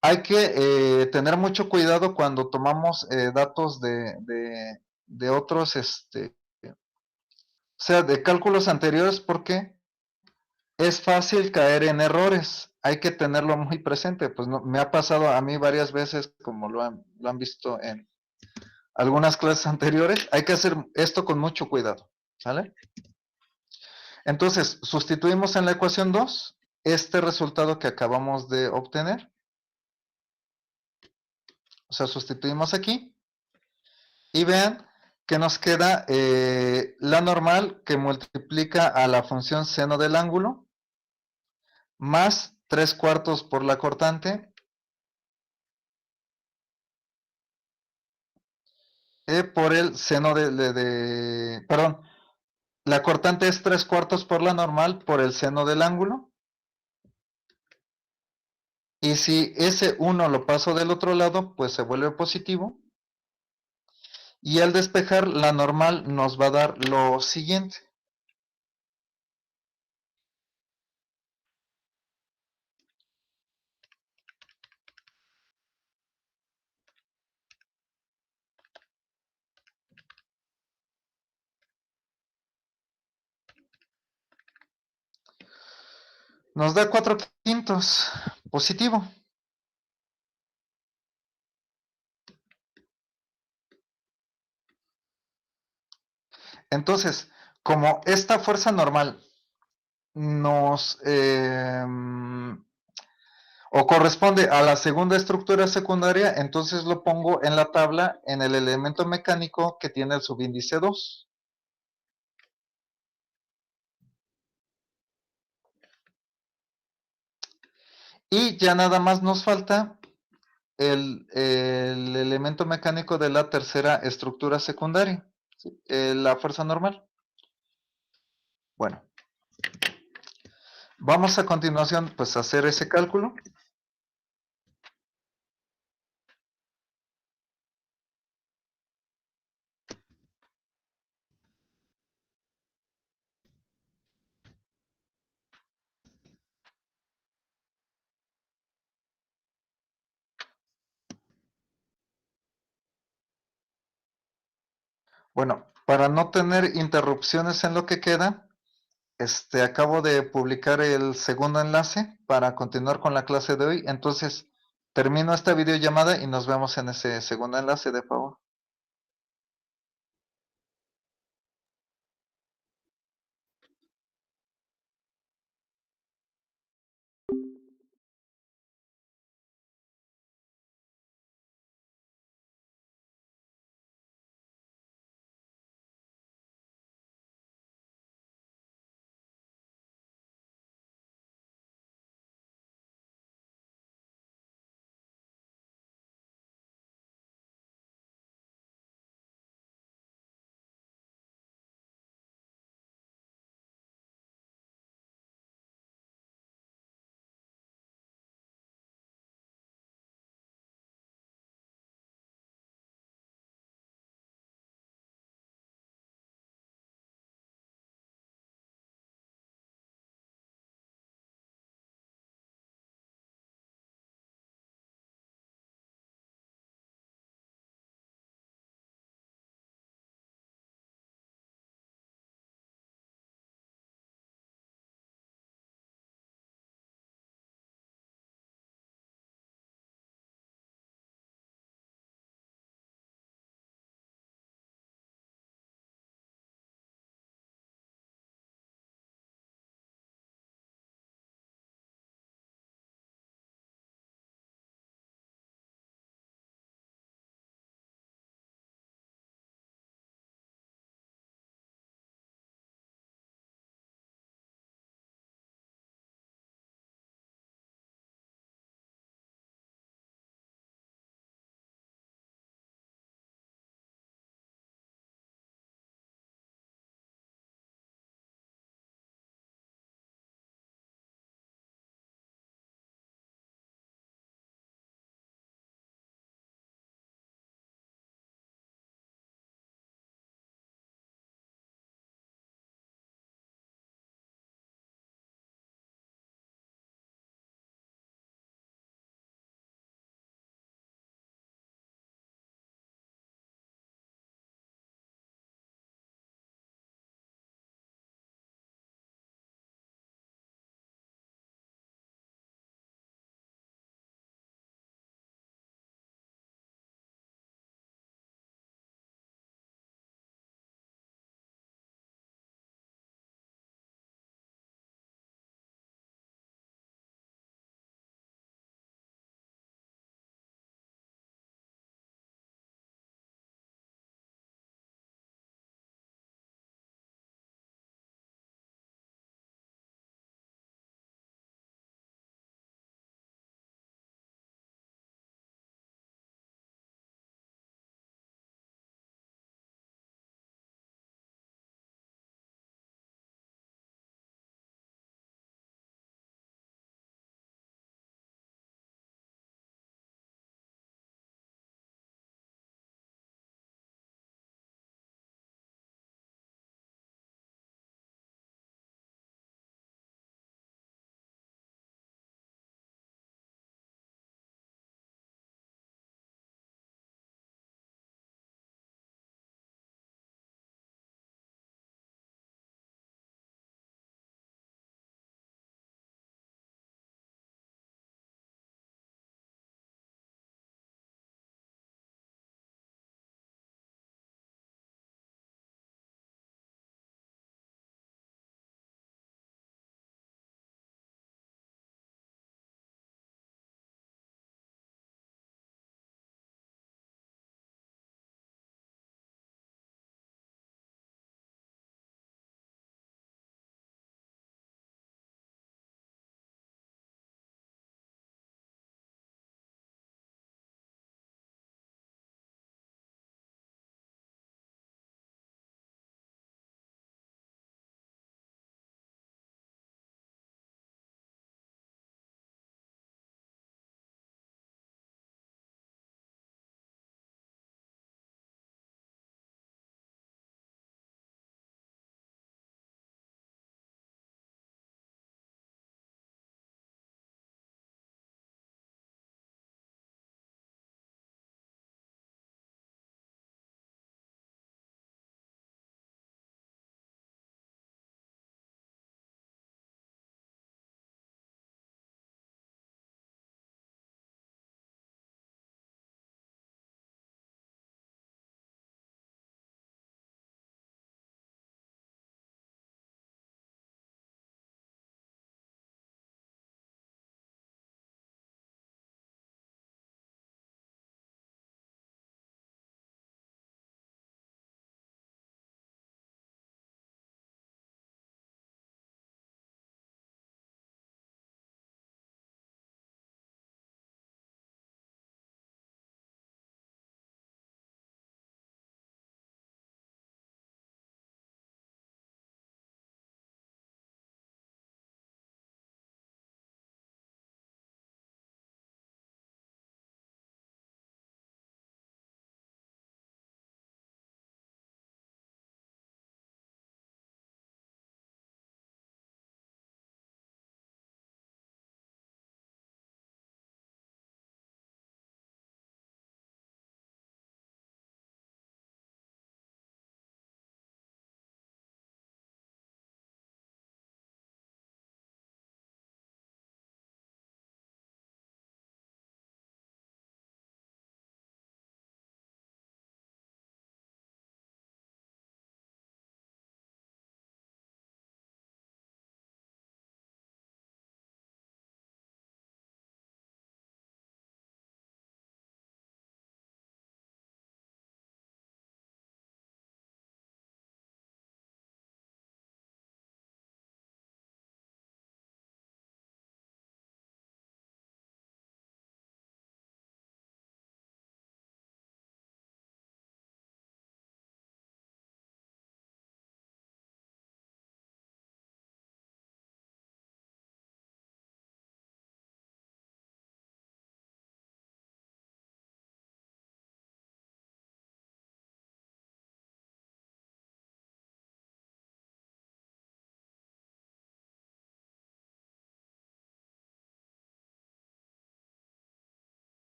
Hay que tener mucho cuidado cuando tomamos datos de otros, o sea, de cálculos anteriores, porque es fácil caer en errores. Hay que tenerlo muy presente. Pues me ha pasado a mí varias veces, como lo han visto en algunas clases anteriores. Hay que hacer esto con mucho cuidado. ¿Sale? Entonces, sustituimos en la ecuación 2 este resultado que acabamos de obtener. O sea, sustituimos aquí. Y vean que nos queda la normal que multiplica a la función seno del ángulo más 3/4 por la cortante por el seno perdón, la cortante es 3/4 por la normal por el seno del ángulo. Y si ese 1 lo paso del otro lado, pues se vuelve positivo. Y al despejar, la normal nos va a dar lo siguiente. Nos da 4/5 positivo. Entonces, como esta fuerza normal nos o corresponde a la segunda estructura secundaria, entonces lo pongo en la tabla en el elemento mecánico que tiene el subíndice 2. Y ya nada más nos falta el elemento mecánico de la tercera estructura secundaria, ¿sí? La fuerza normal. Bueno, vamos a continuación pues a hacer ese cálculo. Bueno, para no tener interrupciones en lo que queda, acabo de publicar el segundo enlace para continuar con la clase de hoy. Entonces, termino esta videollamada y nos vemos en ese segundo enlace, de favor.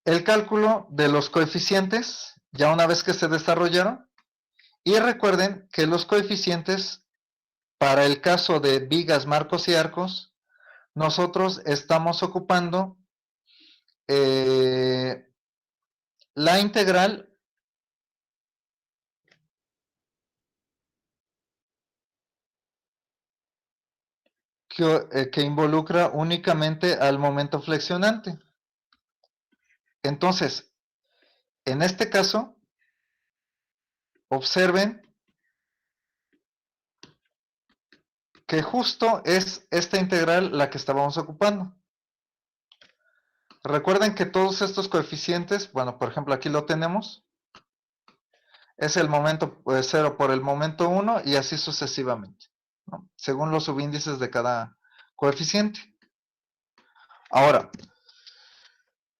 el cálculo de los coeficientes, ya una vez que se desarrollaron, y recuerden que los coeficientes, para el caso de vigas, marcos y arcos, nosotros estamos ocupando la integral que involucra únicamente al momento flexionante. Entonces, en este caso, observen que justo es esta integral la que estábamos ocupando. Recuerden que todos estos coeficientes, bueno, por ejemplo, aquí lo tenemos, es el momento 0 por el momento 1 y así sucesivamente, ¿no? Según los subíndices de cada coeficiente. Ahora,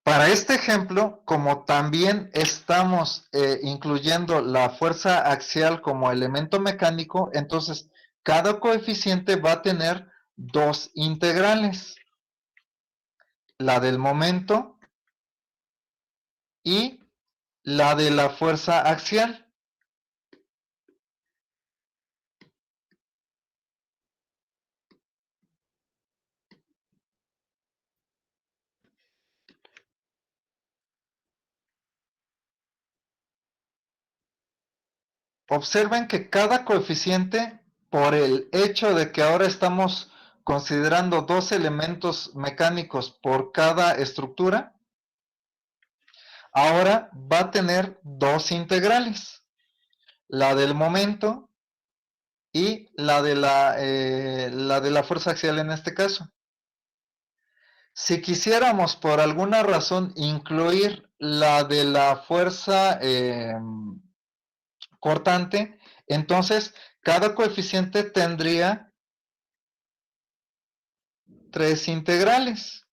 para este ejemplo, como también estamos incluyendo la fuerza axial como elemento mecánico, entonces cada coeficiente va a tener dos integrales. La del momento y la de la fuerza axial. Observen que cada coeficiente, por el hecho de que ahora estamos considerando dos elementos mecánicos por cada estructura, ahora va a tener dos integrales, la del momento y la de la fuerza axial en este caso. Si quisiéramos por alguna razón incluir la de la fuerza cortante, entonces cada coeficiente tendría tres integrales.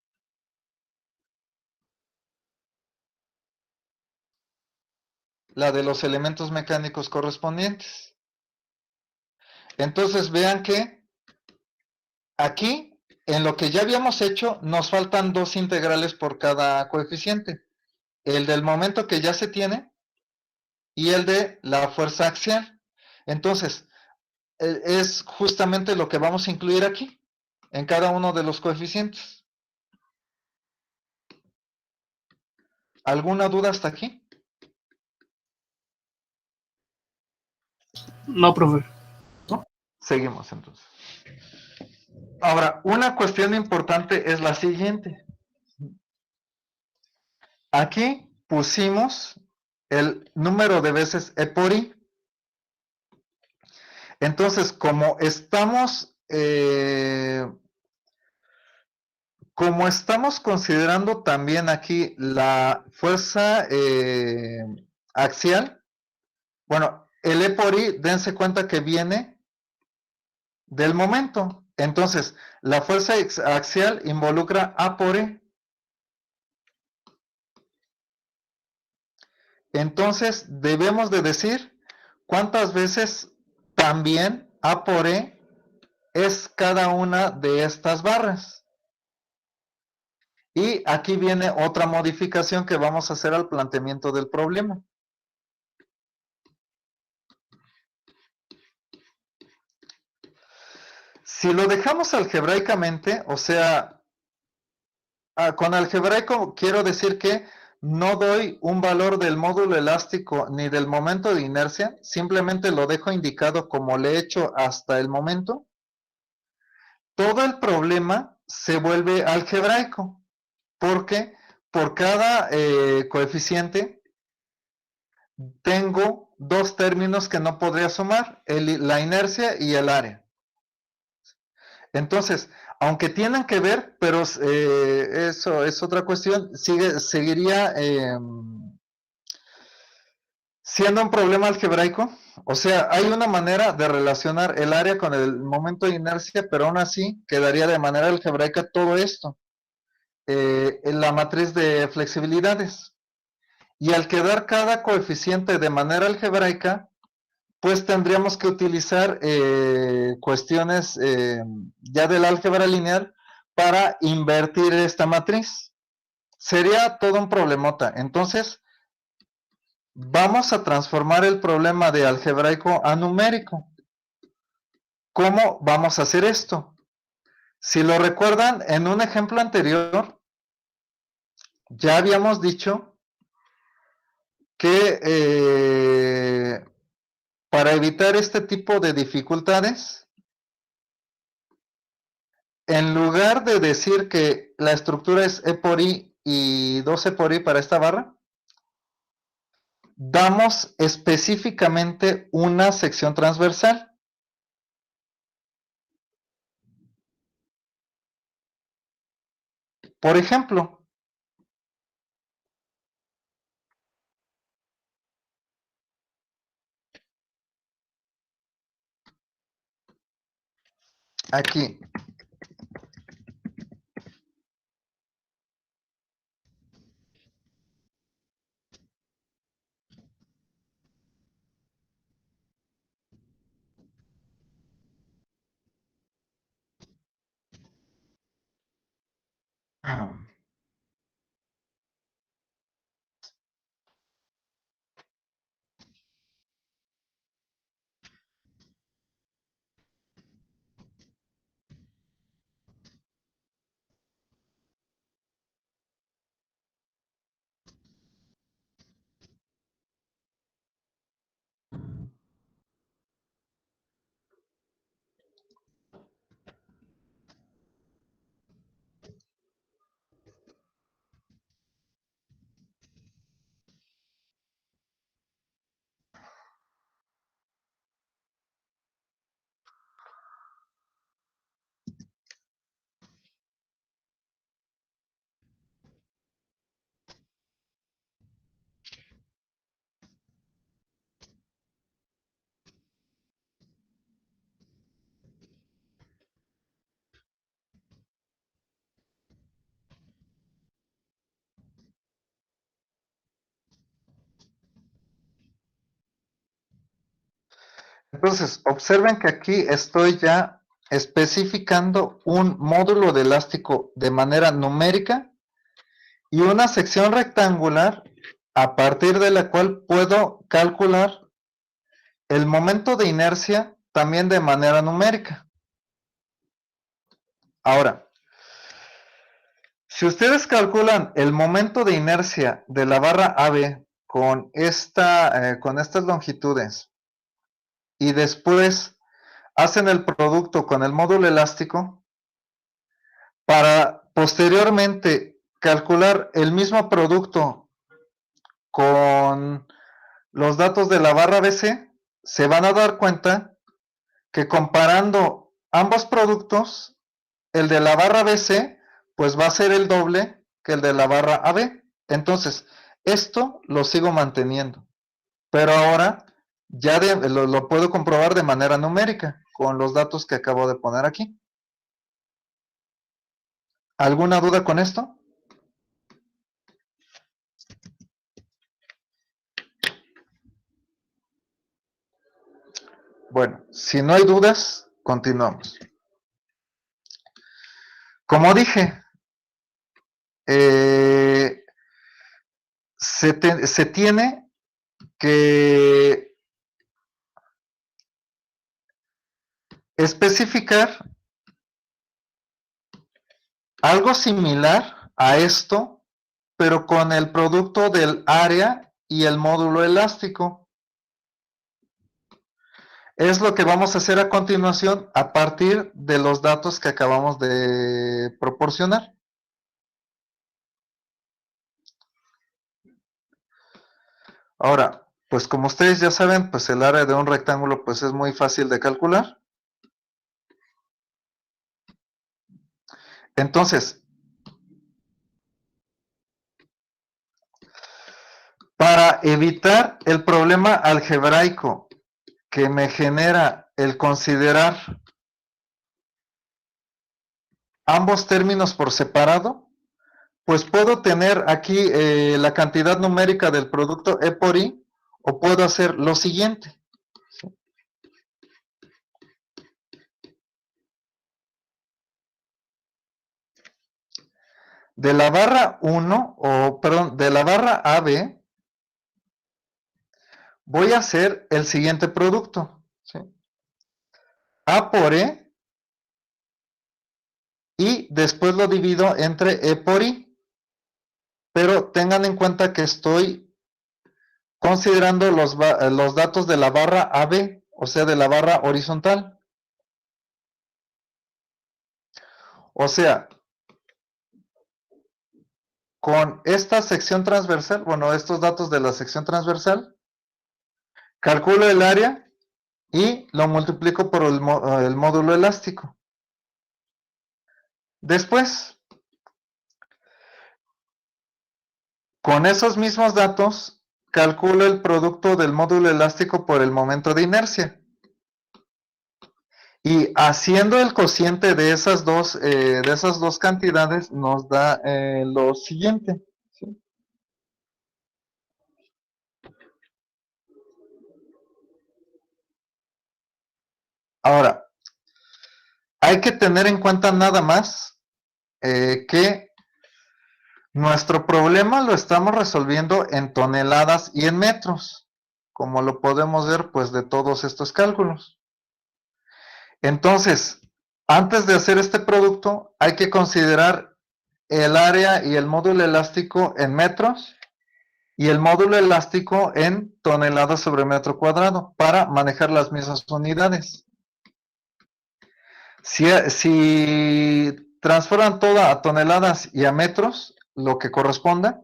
La de los elementos mecánicos correspondientes. Entonces vean que aquí, en lo que ya habíamos hecho, nos faltan dos integrales por cada coeficiente. El del momento que ya se tiene y el de la fuerza axial. Entonces, es justamente lo que vamos a incluir aquí, en cada uno de los coeficientes. ¿Alguna duda hasta aquí? No, profe. ¿No? Seguimos entonces. Ahora, una cuestión importante es la siguiente. Aquí pusimos el número de veces E por I. Entonces, como estamos considerando también aquí la fuerza axial, bueno, el E por I, dense cuenta que viene del momento. Entonces, la fuerza axial involucra A por E. Entonces, debemos de decir cuántas veces también A por E es cada una de estas barras. Y aquí viene otra modificación que vamos a hacer al planteamiento del problema. Si lo dejamos algebraicamente, o sea, con algebraico quiero decir que no doy un valor del módulo elástico ni del momento de inercia, simplemente lo dejo indicado como le he hecho hasta el momento. Todo el problema se vuelve algebraico, porque por cada coeficiente tengo dos términos que no podría sumar, la inercia y el área. Entonces, aunque tienen que ver, pero eso es otra cuestión, seguiría siendo un problema algebraico. O sea, hay una manera de relacionar el área con el momento de inercia, pero aún así quedaría de manera algebraica todo esto en la matriz de flexibilidades. Y al quedar cada coeficiente de manera algebraica, pues tendríamos que utilizar cuestiones ya del álgebra lineal para invertir esta matriz. Sería todo un problemota. Entonces, vamos a transformar el problema de algebraico a numérico. ¿Cómo vamos a hacer esto? Si lo recuerdan, en un ejemplo anterior, ya habíamos dicho que para evitar este tipo de dificultades, en lugar de decir que la estructura es E por I y 2E por I para esta barra, damos específicamente una sección transversal. Por ejemplo, aquí. Entonces, observen que aquí estoy ya especificando un módulo de elástico de manera numérica y una sección rectangular a partir de la cual puedo calcular el momento de inercia también de manera numérica. Ahora, si ustedes calculan el momento de inercia de la barra AB con estas longitudes y después hacen el producto con el módulo elástico, para posteriormente calcular el mismo producto con los datos de la barra BC, se van a dar cuenta que comparando ambos productos, el de la barra BC pues va a ser el doble que el de la barra AB. Entonces, esto lo sigo manteniendo, pero ahora ya lo puedo comprobar de manera numérica con los datos que acabo de poner aquí. ¿Alguna duda con esto? Bueno, si no hay dudas, continuamos. Como dije, se tiene que especificar algo similar a esto, pero con el producto del área y el módulo elástico. Es lo que vamos a hacer a continuación a partir de los datos que acabamos de proporcionar. Ahora, pues como ustedes ya saben, pues el área de un rectángulo pues es muy fácil de calcular. Entonces, para evitar el problema algebraico que me genera el considerar ambos términos por separado, pues puedo tener aquí la cantidad numérica del producto E por I, o puedo hacer lo siguiente. De la barra 1, o perdón, de la barra AB, voy a hacer el siguiente producto. ¿Sí? A por E, y después lo divido entre E por I. Pero tengan en cuenta que estoy considerando los datos de la barra AB, o sea, de la barra horizontal. O sea, con esta sección transversal, bueno, estos datos de la sección transversal, calculo el área y lo multiplico por el módulo elástico. Después, con esos mismos datos, calculo el producto del módulo elástico por el momento de inercia. Y haciendo el cociente de esas dos cantidades nos da lo siguiente. ¿Sí? Ahora, hay que tener en cuenta nada más que nuestro problema lo estamos resolviendo en toneladas y en metros, como lo podemos ver pues de todos estos cálculos. Entonces, antes de hacer este producto, hay que considerar el área y el módulo elástico en metros y el módulo elástico en toneladas sobre metro cuadrado para manejar las mismas unidades. Si transforman todo a toneladas y a metros, lo que corresponda,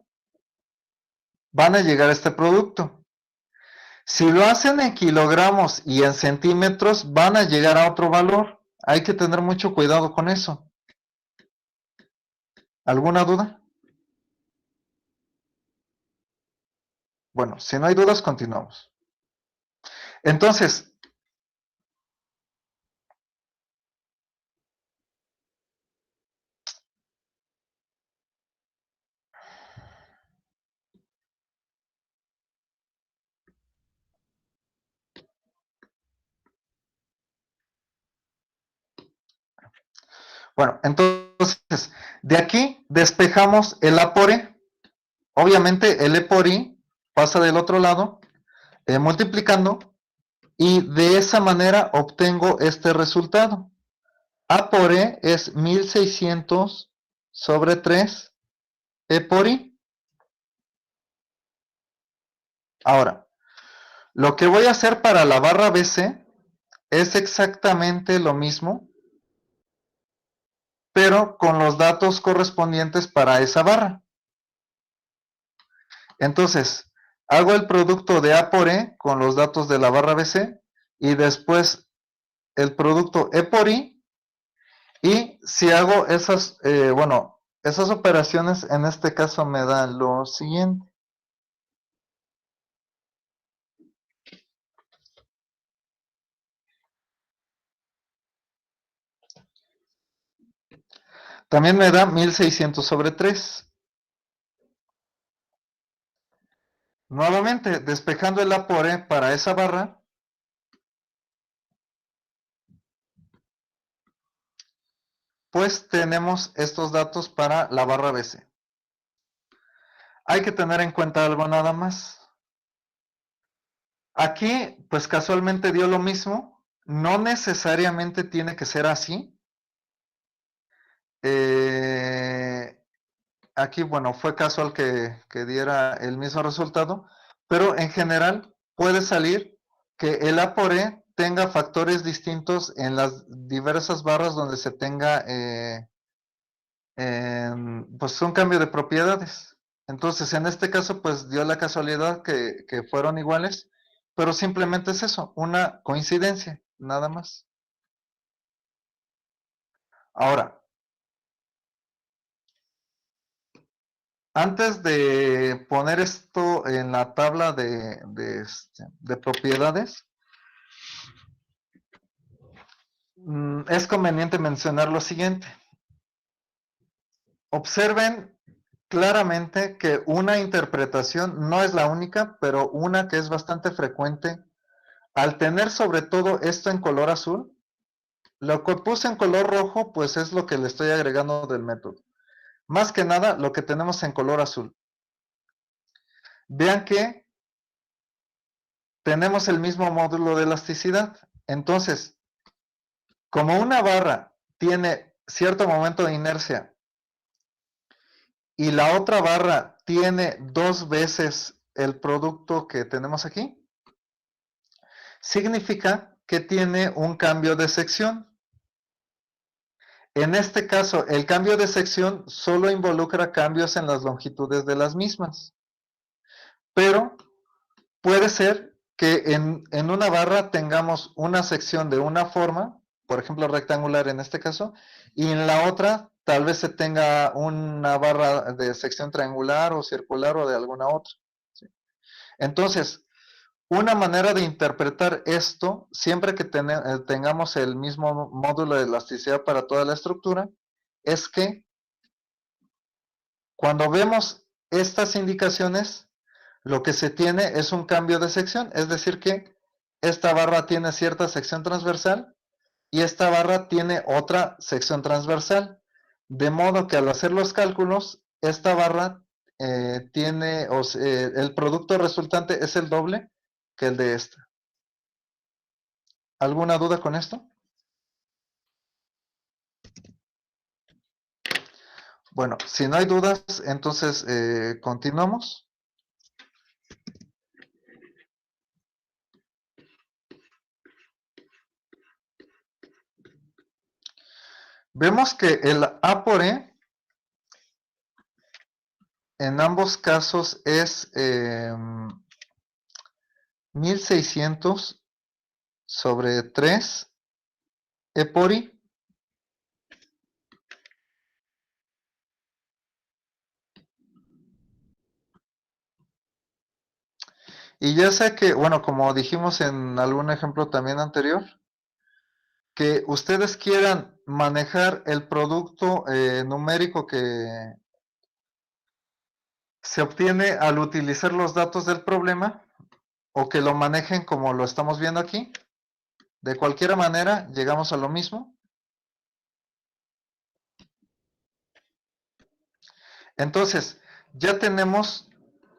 van a llegar a este producto. Si lo hacen en kilogramos y en centímetros, van a llegar a otro valor. Hay que tener mucho cuidado con eso. ¿Alguna duda? Bueno, si no hay dudas, continuamos. Entonces, bueno, entonces, de aquí despejamos el A por E. Obviamente, el E por I pasa del otro lado, multiplicando, y de esa manera obtengo este resultado. A por E es 1600 sobre 3 E por I. Ahora, lo que voy a hacer para la barra BC es exactamente lo mismo, pero con los datos correspondientes para esa barra. Entonces, hago el producto de A por E con los datos de la barra BC y después el producto E por I. Y si hago esas, esas operaciones, en este caso me da lo siguiente. También me da 1600 sobre 3. Nuevamente, despejando el A por E para esa barra, pues tenemos estos datos para la barra BC. Hay que tener en cuenta algo nada más. Aquí, pues casualmente dio lo mismo. No necesariamente tiene que ser así. Aquí, bueno, fue casual que diera el mismo resultado, pero en general puede salir que el A por E tenga factores distintos en las diversas barras donde se tenga pues un cambio de propiedades. Entonces, en este caso, pues dio la casualidad que fueron iguales, pero simplemente es eso, una coincidencia, nada más. Ahora, antes de poner esto en la tabla de propiedades, es conveniente mencionar lo siguiente. Observen claramente que una interpretación no es la única, pero una que es bastante frecuente. Al tener sobre todo esto en color azul, lo que puse en color rojo, pues es lo que le estoy agregando del método. Más que nada lo que tenemos en color azul. Vean que tenemos el mismo módulo de elasticidad. Entonces, como una barra tiene cierto momento de inercia y la otra barra tiene 2 veces el producto que tenemos aquí, significa que tiene un cambio de sección. En este caso, el cambio de sección solo involucra cambios en las longitudes de las mismas. Pero puede ser que en una barra tengamos una sección de una forma, por ejemplo rectangular en este caso, y en la otra tal vez se tenga una barra de sección triangular o circular o de alguna otra. ¿Sí? Entonces, una manera de interpretar esto, siempre que tengamos el mismo módulo de elasticidad para toda la estructura, es que cuando vemos estas indicaciones, lo que se tiene es un cambio de sección, es decir que esta barra tiene cierta sección transversal y esta barra tiene otra sección transversal. De modo que al hacer los cálculos, esta barra tiene, el producto resultante es el doble que el de esta. ¿Alguna duda con esto? Bueno, si no hay dudas, entonces continuamos. Vemos que el A por E en ambos casos es 1600 sobre 3 E por I. Y ya sea que, bueno, como dijimos en algún ejemplo también anterior, que ustedes quieran manejar el producto numérico que se obtiene al utilizar los datos del problema, o que lo manejen como lo estamos viendo aquí, de cualquier manera llegamos a lo mismo. Entonces, ya tenemos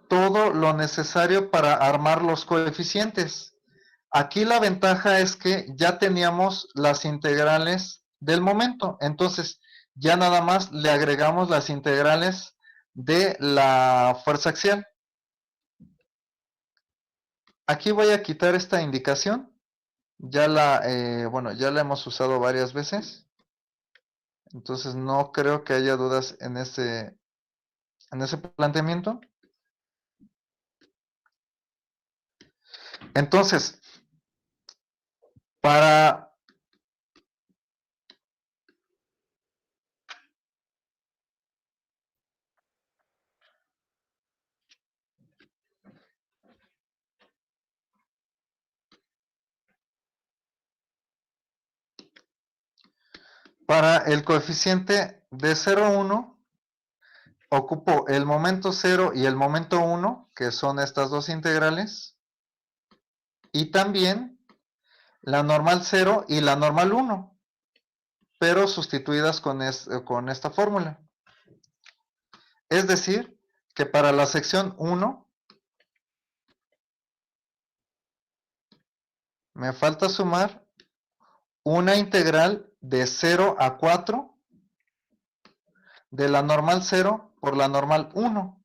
todo lo necesario para armar los coeficientes. Aquí la ventaja es que ya teníamos las integrales del momento, entonces ya nada más le agregamos las integrales de la fuerza axial. Aquí voy a quitar esta indicación, ya bueno, ya la hemos usado varias veces, entonces no creo que haya dudas en ese planteamiento. Entonces, para el coeficiente de 0 a 1, ocupo el momento 0 y el momento 1, que son estas dos integrales, y también la normal 0 y la normal 1, pero sustituidas con esta fórmula. Es decir, que para la sección 1, me falta sumar una integral de 0 a 4 de la normal 0 por la normal 1.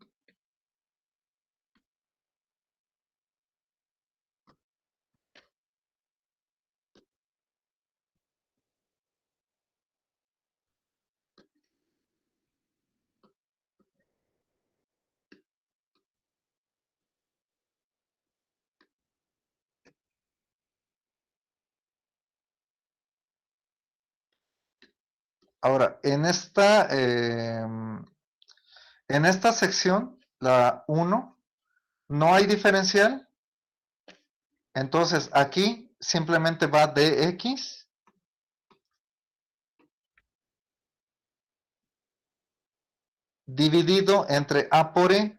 Ahora, en esta sección, la 1, no hay diferencial. Entonces, aquí simplemente va dx dividido entre a por e,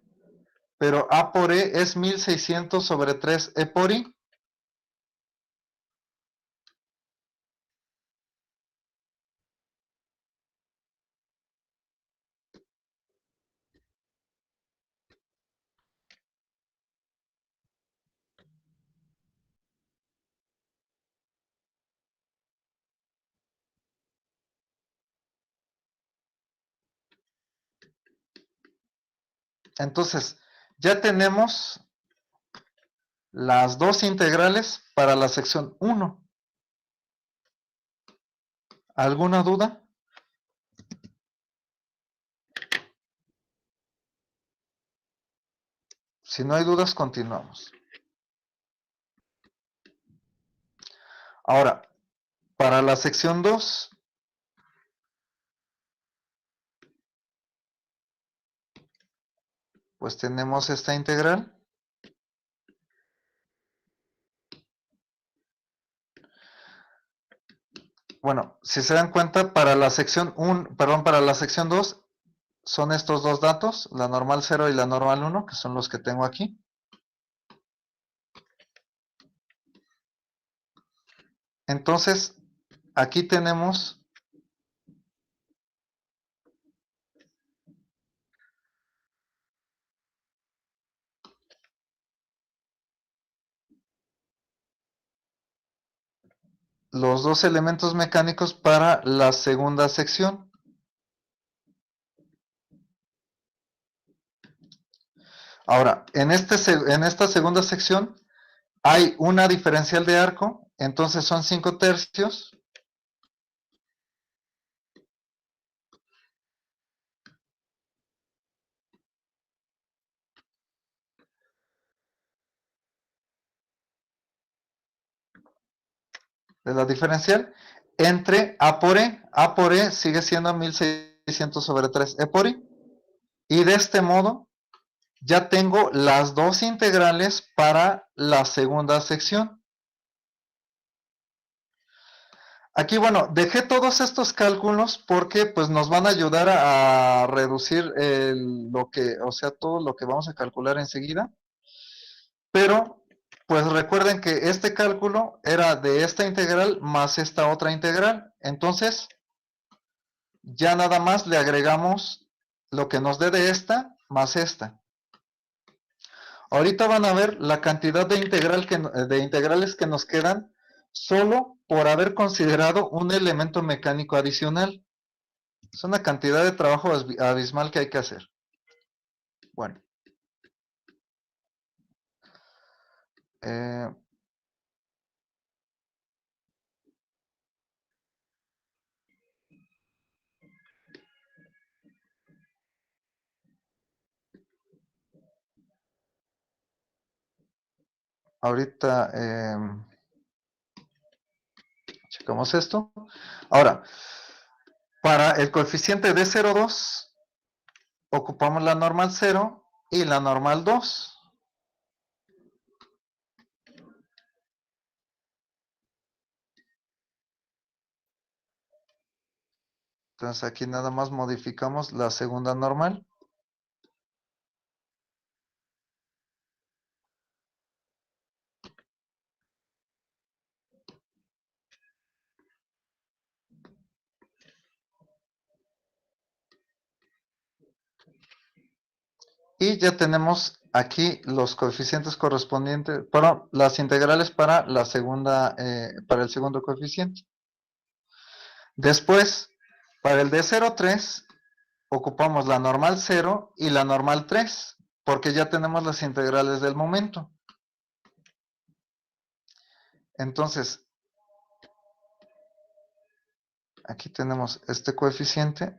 pero a por e es 1600 sobre 3 e por i. Entonces, ya tenemos las dos integrales para la sección 1. ¿Alguna duda? Si no hay dudas, continuamos. Ahora, para la sección 2, pues tenemos esta integral. Bueno, si se dan cuenta, para la sección 1, perdón, para la sección 2 son estos dos datos, la normal 0 y la normal 1, que son los que tengo aquí. Entonces, aquí tenemos los dos elementos mecánicos para la segunda sección. Ahora, en esta segunda sección hay una diferencial de arco, entonces son 5 tercios. De la diferencial entre A por E. A por E sigue siendo 1600 sobre 3 E por I. Y de este modo ya tengo las dos integrales para la segunda sección. Aquí, bueno, dejé todos estos cálculos porque pues nos van a ayudar a reducir o sea, todo lo que vamos a calcular enseguida. Pero, pues recuerden que este cálculo era de esta integral más esta otra integral. Entonces, ya nada más le agregamos lo que nos dé de esta más esta. Ahorita van a ver la cantidad de integrales que nos quedan solo por haber considerado un elemento mecánico adicional. Es una cantidad de trabajo abismal que hay que hacer. Bueno. Ahorita checamos esto. Ahora, para el coeficiente de 0,2, ocupamos la normal 0 y la normal 2. Entonces aquí nada más modificamos la segunda normal. Y ya tenemos aquí los coeficientes correspondientes, perdón, las integrales para la segunda, para el segundo coeficiente. Después, para el de 0,3, ocupamos la normal 0 y la normal 3, porque ya tenemos las integrales del momento. Entonces, aquí tenemos este coeficiente.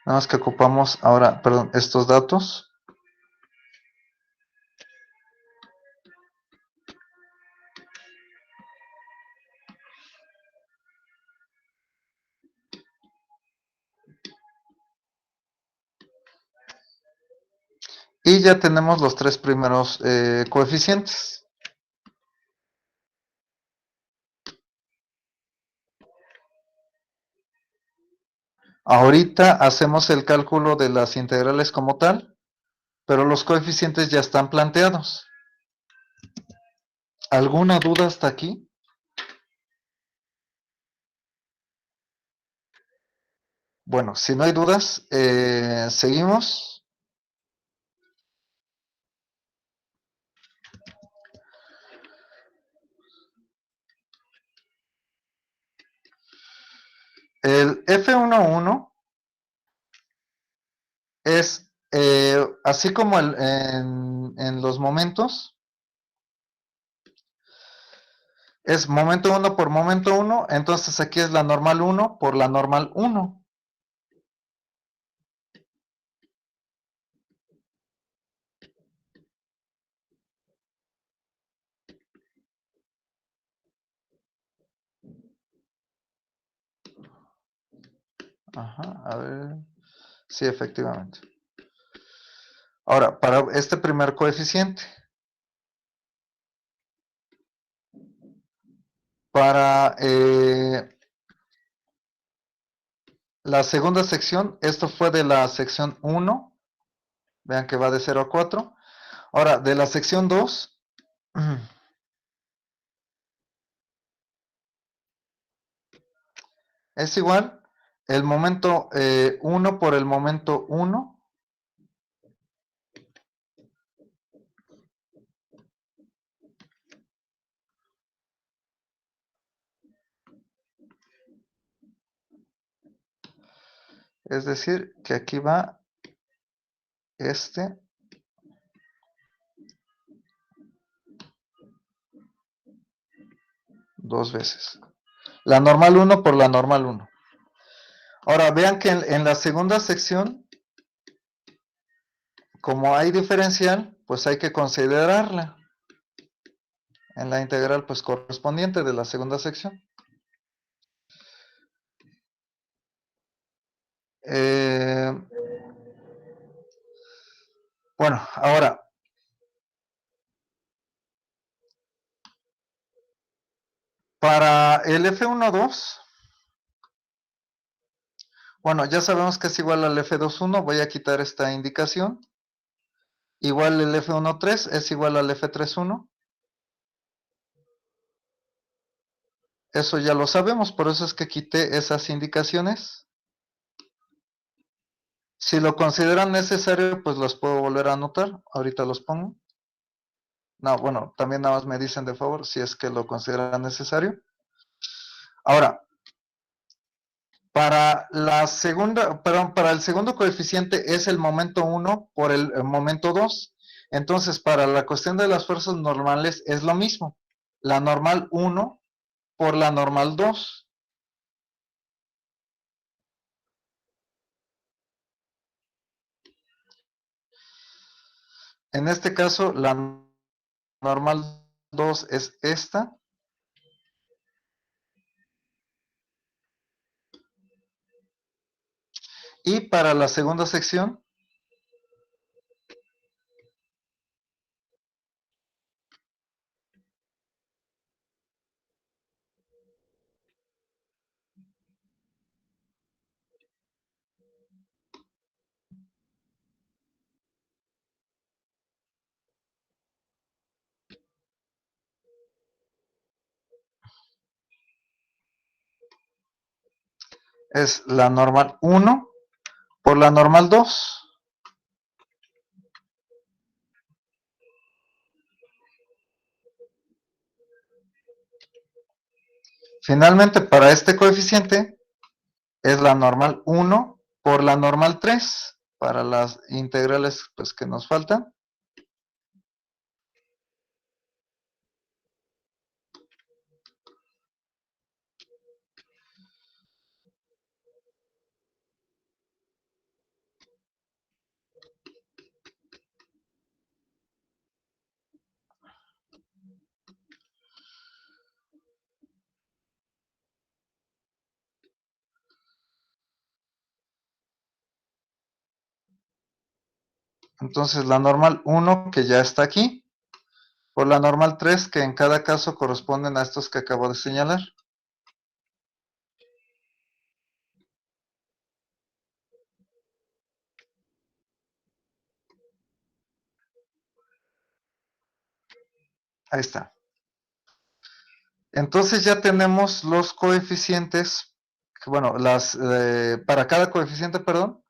Nada más que ocupamos ahora, perdón, estos datos. Y ya tenemos los tres primeros coeficientes. Ahorita hacemos el cálculo de las integrales como tal, pero los coeficientes ya están planteados. ¿Alguna duda hasta aquí? Bueno, si no hay dudas, seguimos. El F11 es así como en los momentos, es momento 1 por momento 1, entonces aquí es la normal 1 por la normal 1. Ajá, a ver. Sí, efectivamente. Ahora, para este primer coeficiente, para la segunda sección, esto fue de la sección 1, vean que va de 0 a 4. Ahora, de la sección 2, es igual el momento 1 por el momento 1. Es decir, que aquí va este dos veces. La normal 1 por la normal 1. Ahora, vean que en la segunda sección, como hay diferencial, pues hay que considerarla en la integral pues correspondiente de la segunda sección. Bueno, ahora, para el F12, bueno, ya sabemos que es igual al F21, voy a quitar esta indicación. Igual el F13 es igual al F31. Eso ya lo sabemos, por eso es que quité esas indicaciones. Si lo consideran necesario, pues los puedo volver a anotar. Ahorita los pongo. No, bueno, también nada más me dicen de favor si es que lo consideran necesario. Ahora, para la segunda, perdón, para el segundo coeficiente es el momento 1 por el momento 2. Entonces, para la cuestión de las fuerzas normales es lo mismo. La normal 1 por la normal 2. En este caso, la normal 2 es esta. Y para la segunda sección, es la normal 1 por la normal 2. Finalmente, para este coeficiente es la normal 1 por la normal 3. Para las integrales pues, que nos faltan. Entonces la normal 1 que ya está aquí, por la normal 3 que en cada caso corresponden a estos que acabo de señalar. Ahí está. Entonces ya tenemos los coeficientes bueno, para cada coeficiente, perdón,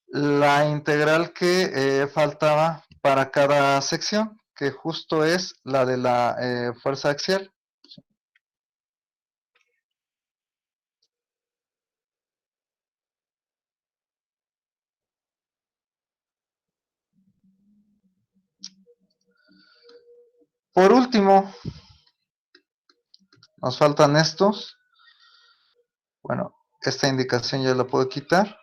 la integral que faltaba para cada sección, que justo es la de la fuerza axial. Por último, nos faltan estos. Bueno, esta indicación ya la puedo quitar.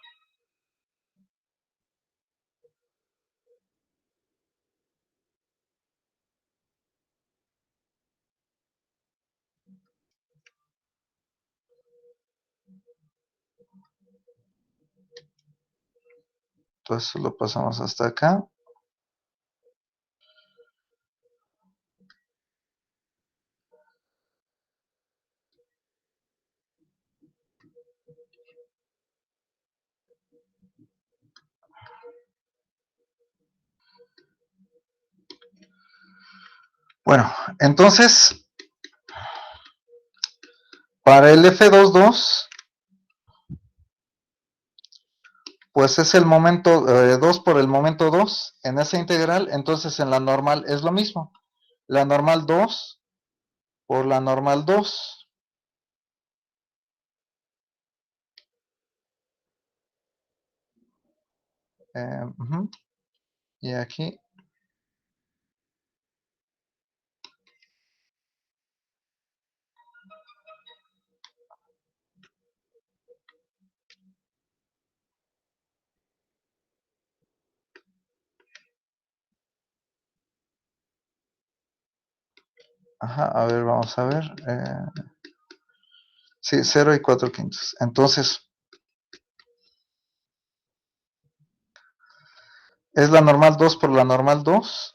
Entonces lo pasamos hasta acá. Bueno, entonces, para el F22, pues es el momento 2 por el momento 2 en esa integral, entonces en la normal es lo mismo. La normal 2 por la normal 2. Y aquí. Ajá, a ver, vamos a ver. Sí, 0 y 4/5. Entonces, es la normal 2 por la normal 2.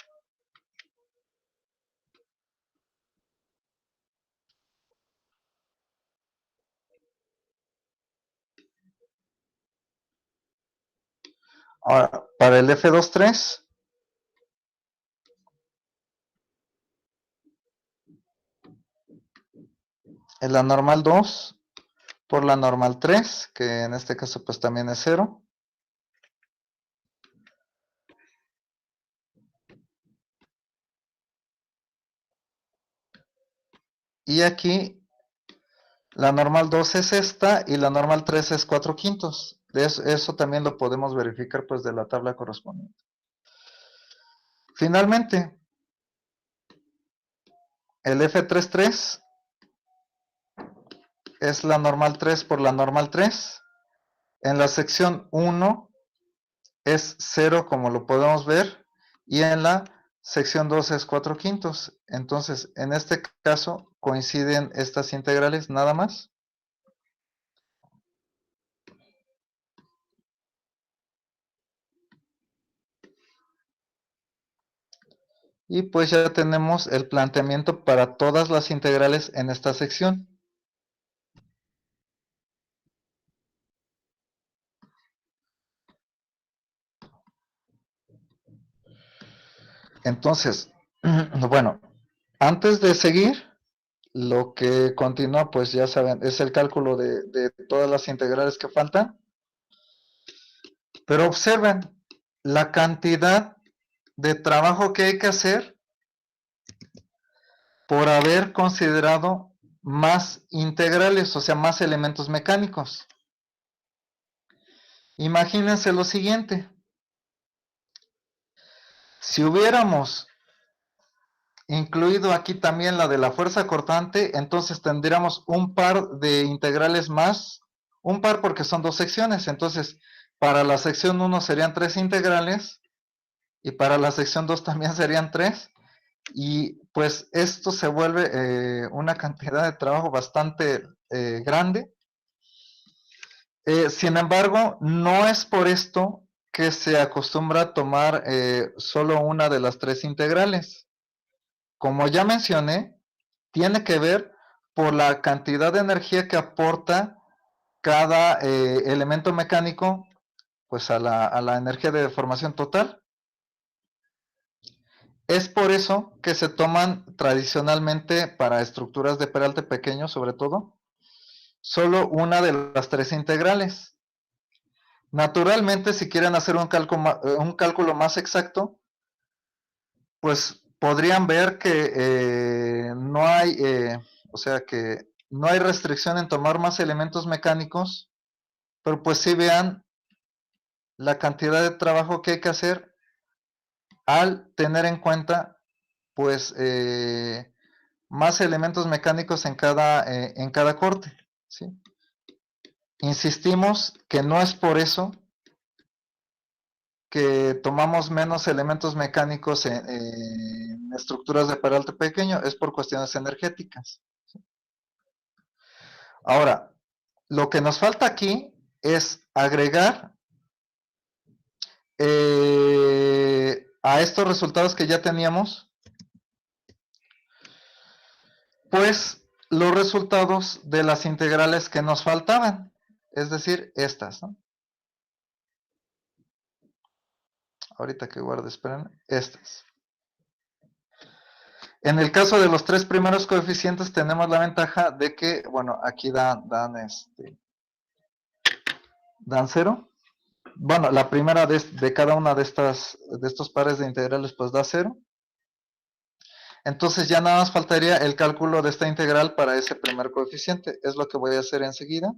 Ahora, para el F23, es la normal 2 por la normal 3, que en este caso pues también es 0. Y aquí la normal 2 es esta y la normal 3 es 4/5. Eso también lo podemos verificar pues de la tabla correspondiente. Finalmente, el F33 es la normal 3 por la normal 3. En la sección 1 es 0 como lo podemos ver y en la sección 2 es 4/5. Entonces, en este caso coinciden estas integrales nada más. Y pues ya tenemos el planteamiento para todas las integrales en esta sección. Entonces, bueno, antes de seguir, lo que continúa, pues ya saben, es el cálculo de todas las integrales que faltan. Pero observen la cantidad de trabajo que hay que hacer por haber considerado más integrales, o sea, más elementos mecánicos. Imagínense lo siguiente. Si hubiéramos incluido aquí también la de la fuerza cortante, entonces tendríamos un par de integrales más, un par porque son dos secciones, entonces para la sección 1 serían 3 integrales y para la sección 2 también serían 3, y pues esto se vuelve una cantidad de trabajo bastante grande. Sin embargo, no es por esto que se acostumbra a tomar solo una de las 3 integrales. Como ya mencioné, tiene que ver por la cantidad de energía que aporta cada elemento mecánico pues a la energía de deformación total. Es por eso que se toman tradicionalmente para estructuras de peralte pequeño, sobre todo, solo una de las tres integrales. Naturalmente, si quieren hacer un cálculo más exacto, pues podrían ver que no hay, o sea que no hay restricción en tomar más elementos mecánicos, pero pues sí vean la cantidad de trabajo que hay que hacer al tener en cuenta pues más elementos mecánicos en cada corte, ¿sí? Insistimos que no es por eso que tomamos menos elementos mecánicos en estructuras de peralte pequeño, es por cuestiones energéticas. Ahora, lo que nos falta aquí es agregar a estos resultados que ya teníamos, pues los resultados de las integrales que nos faltaban, es decir, estas, ¿no? Ahorita que guarde, esperen, estas. En el caso de los tres primeros coeficientes tenemos la ventaja de que, bueno, aquí dan 0. Bueno, la primera de cada una de estos pares de integrales pues da 0. Entonces ya nada más faltaría el cálculo de esta integral para ese primer coeficiente. Es lo que voy a hacer enseguida.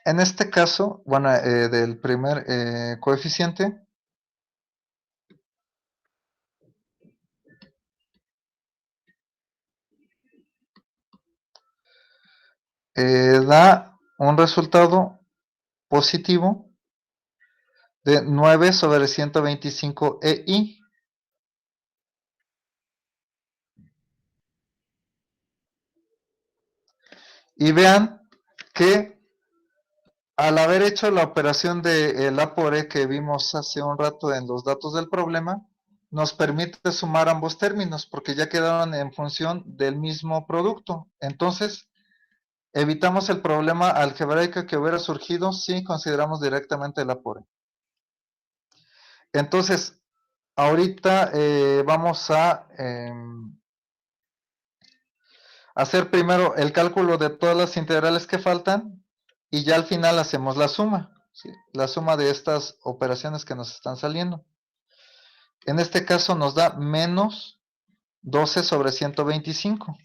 En este caso, bueno, del primer coeficiente, da un resultado positivo de 9 sobre 125 EI. Y vean que al haber hecho la operación de A por E que vimos hace un rato en los datos del problema, nos permite sumar ambos términos porque ya quedaron en función del mismo producto. Entonces, evitamos el problema algebraico que hubiera surgido si consideramos directamente el A por E. Entonces, ahorita vamos a hacer primero el cálculo de todas las integrales que faltan y ya al final hacemos la suma, ¿sí? La suma de estas operaciones que nos están saliendo. En este caso nos da menos 12 sobre 125.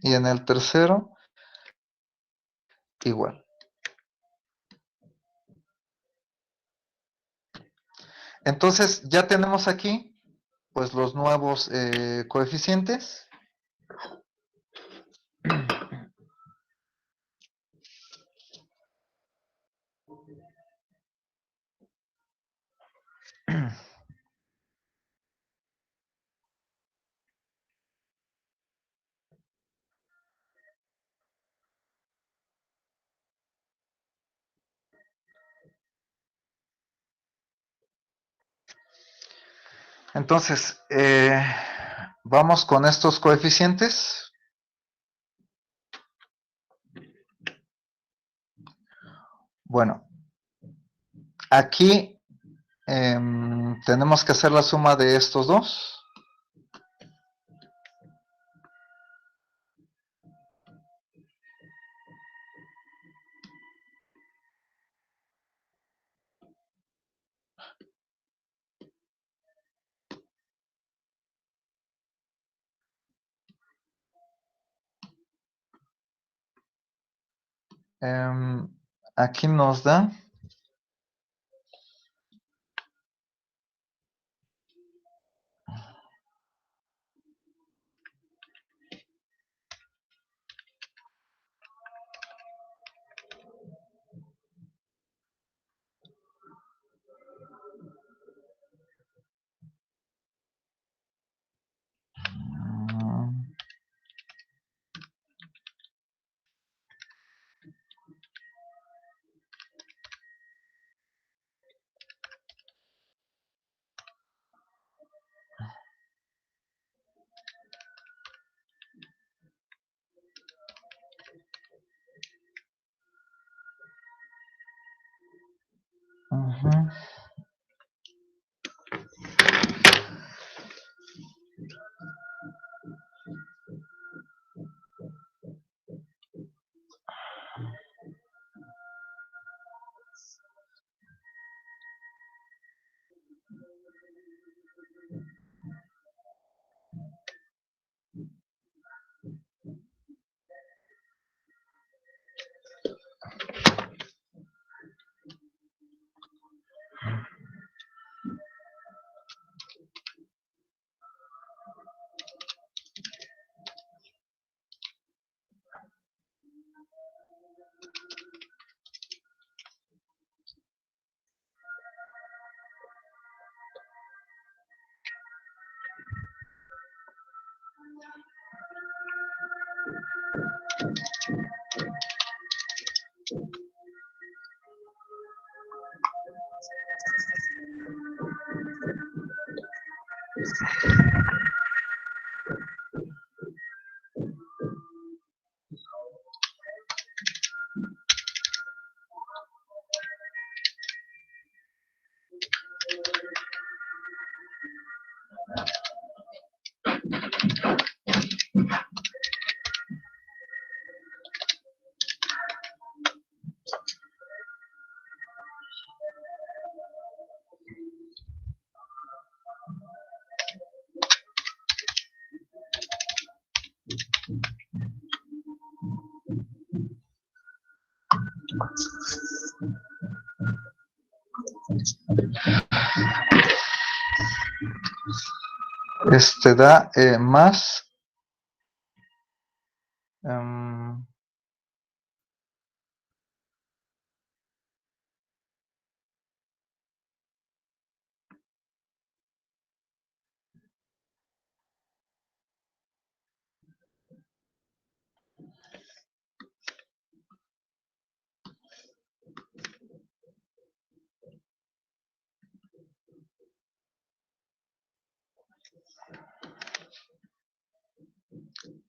Y en el tercero, igual. Entonces ya tenemos aquí pues los nuevos coeficientes. Entonces, vamos con estos coeficientes. Bueno, aquí tenemos que hacer la suma de estos dos. Aquí nos da Da más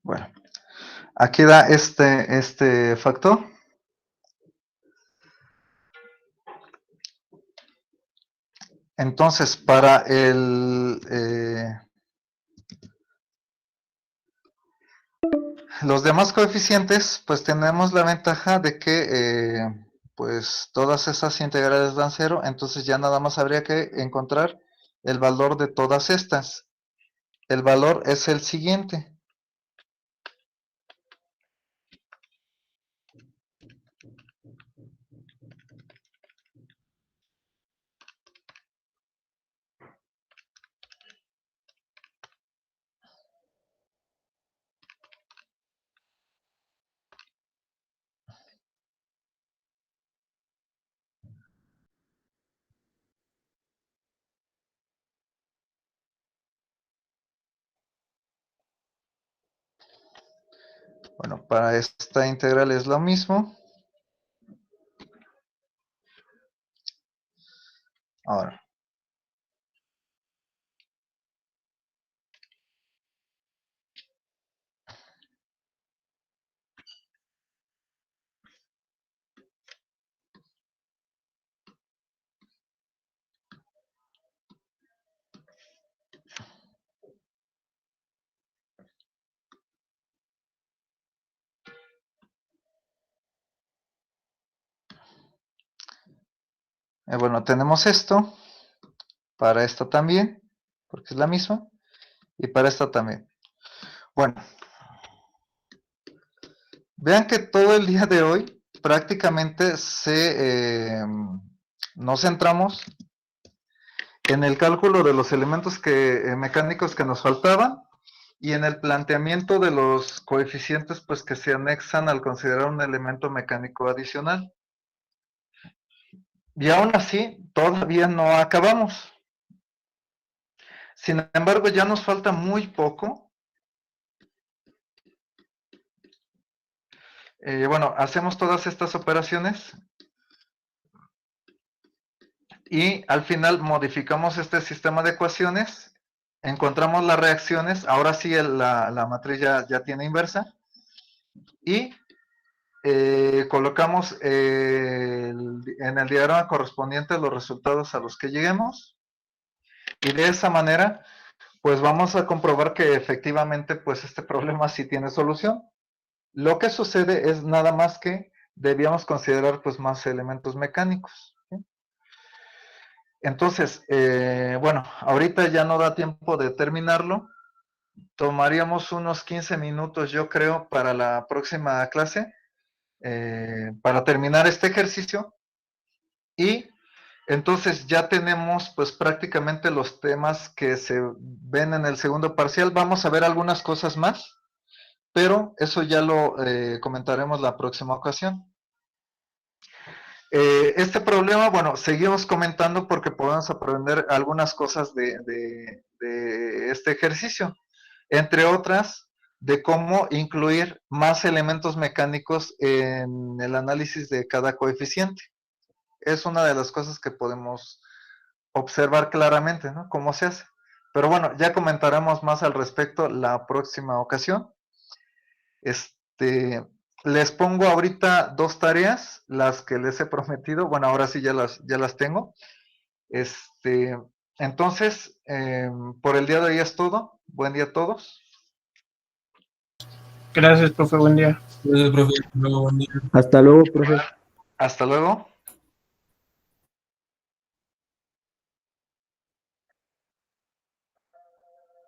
bueno, aquí da este factor. Entonces, para los demás coeficientes, pues tenemos la ventaja de que pues todas esas integrales dan 0, entonces ya nada más habría que encontrar el valor de todas estas. El valor es el siguiente. Bueno, para esta integral es lo mismo. Ahora, bueno, tenemos esto, para esta también, porque es la misma, y para esta también. Bueno, vean que todo el día de hoy prácticamente nos centramos en el cálculo de los elementos mecánicos que nos faltaban y en el planteamiento de los coeficientes pues que se anexan al considerar un elemento mecánico adicional. Y aún así, todavía no acabamos. Sin embargo, ya nos falta muy poco. Bueno, hacemos todas estas operaciones y al final modificamos este sistema de ecuaciones, encontramos las reacciones, ahora sí la matriz ya tiene inversa, y colocamos en el diagrama correspondiente los resultados a los que lleguemos, y de esa manera pues vamos a comprobar que efectivamente pues este problema sí tiene solución. Lo que sucede es nada más que debíamos considerar pues más elementos mecánicos. ¿Sí? Entonces, bueno, ahorita ya no da tiempo de terminarlo. Tomaríamos unos 15 minutos, yo creo, para la próxima clase, para terminar este ejercicio. Y entonces ya tenemos pues prácticamente los temas que se ven en el segundo parcial. Vamos a ver algunas cosas más, pero eso ya lo comentaremos la próxima ocasión. Este problema, bueno, seguimos comentando porque podemos aprender algunas cosas de este ejercicio, entre otras, de cómo incluir más elementos mecánicos en el análisis de cada coeficiente. Es una de las cosas que podemos observar claramente, ¿no? Cómo se hace. Pero bueno, ya comentaremos más al respecto la próxima ocasión. Les pongo ahorita 2 tareas, las que les he prometido. Bueno, ahora sí ya las tengo. Entonces, por el día de hoy es todo. Buen día a todos. Gracias, profe, buen día. Gracias, profe. Luego, buen día. Hasta luego, profe. Hasta luego.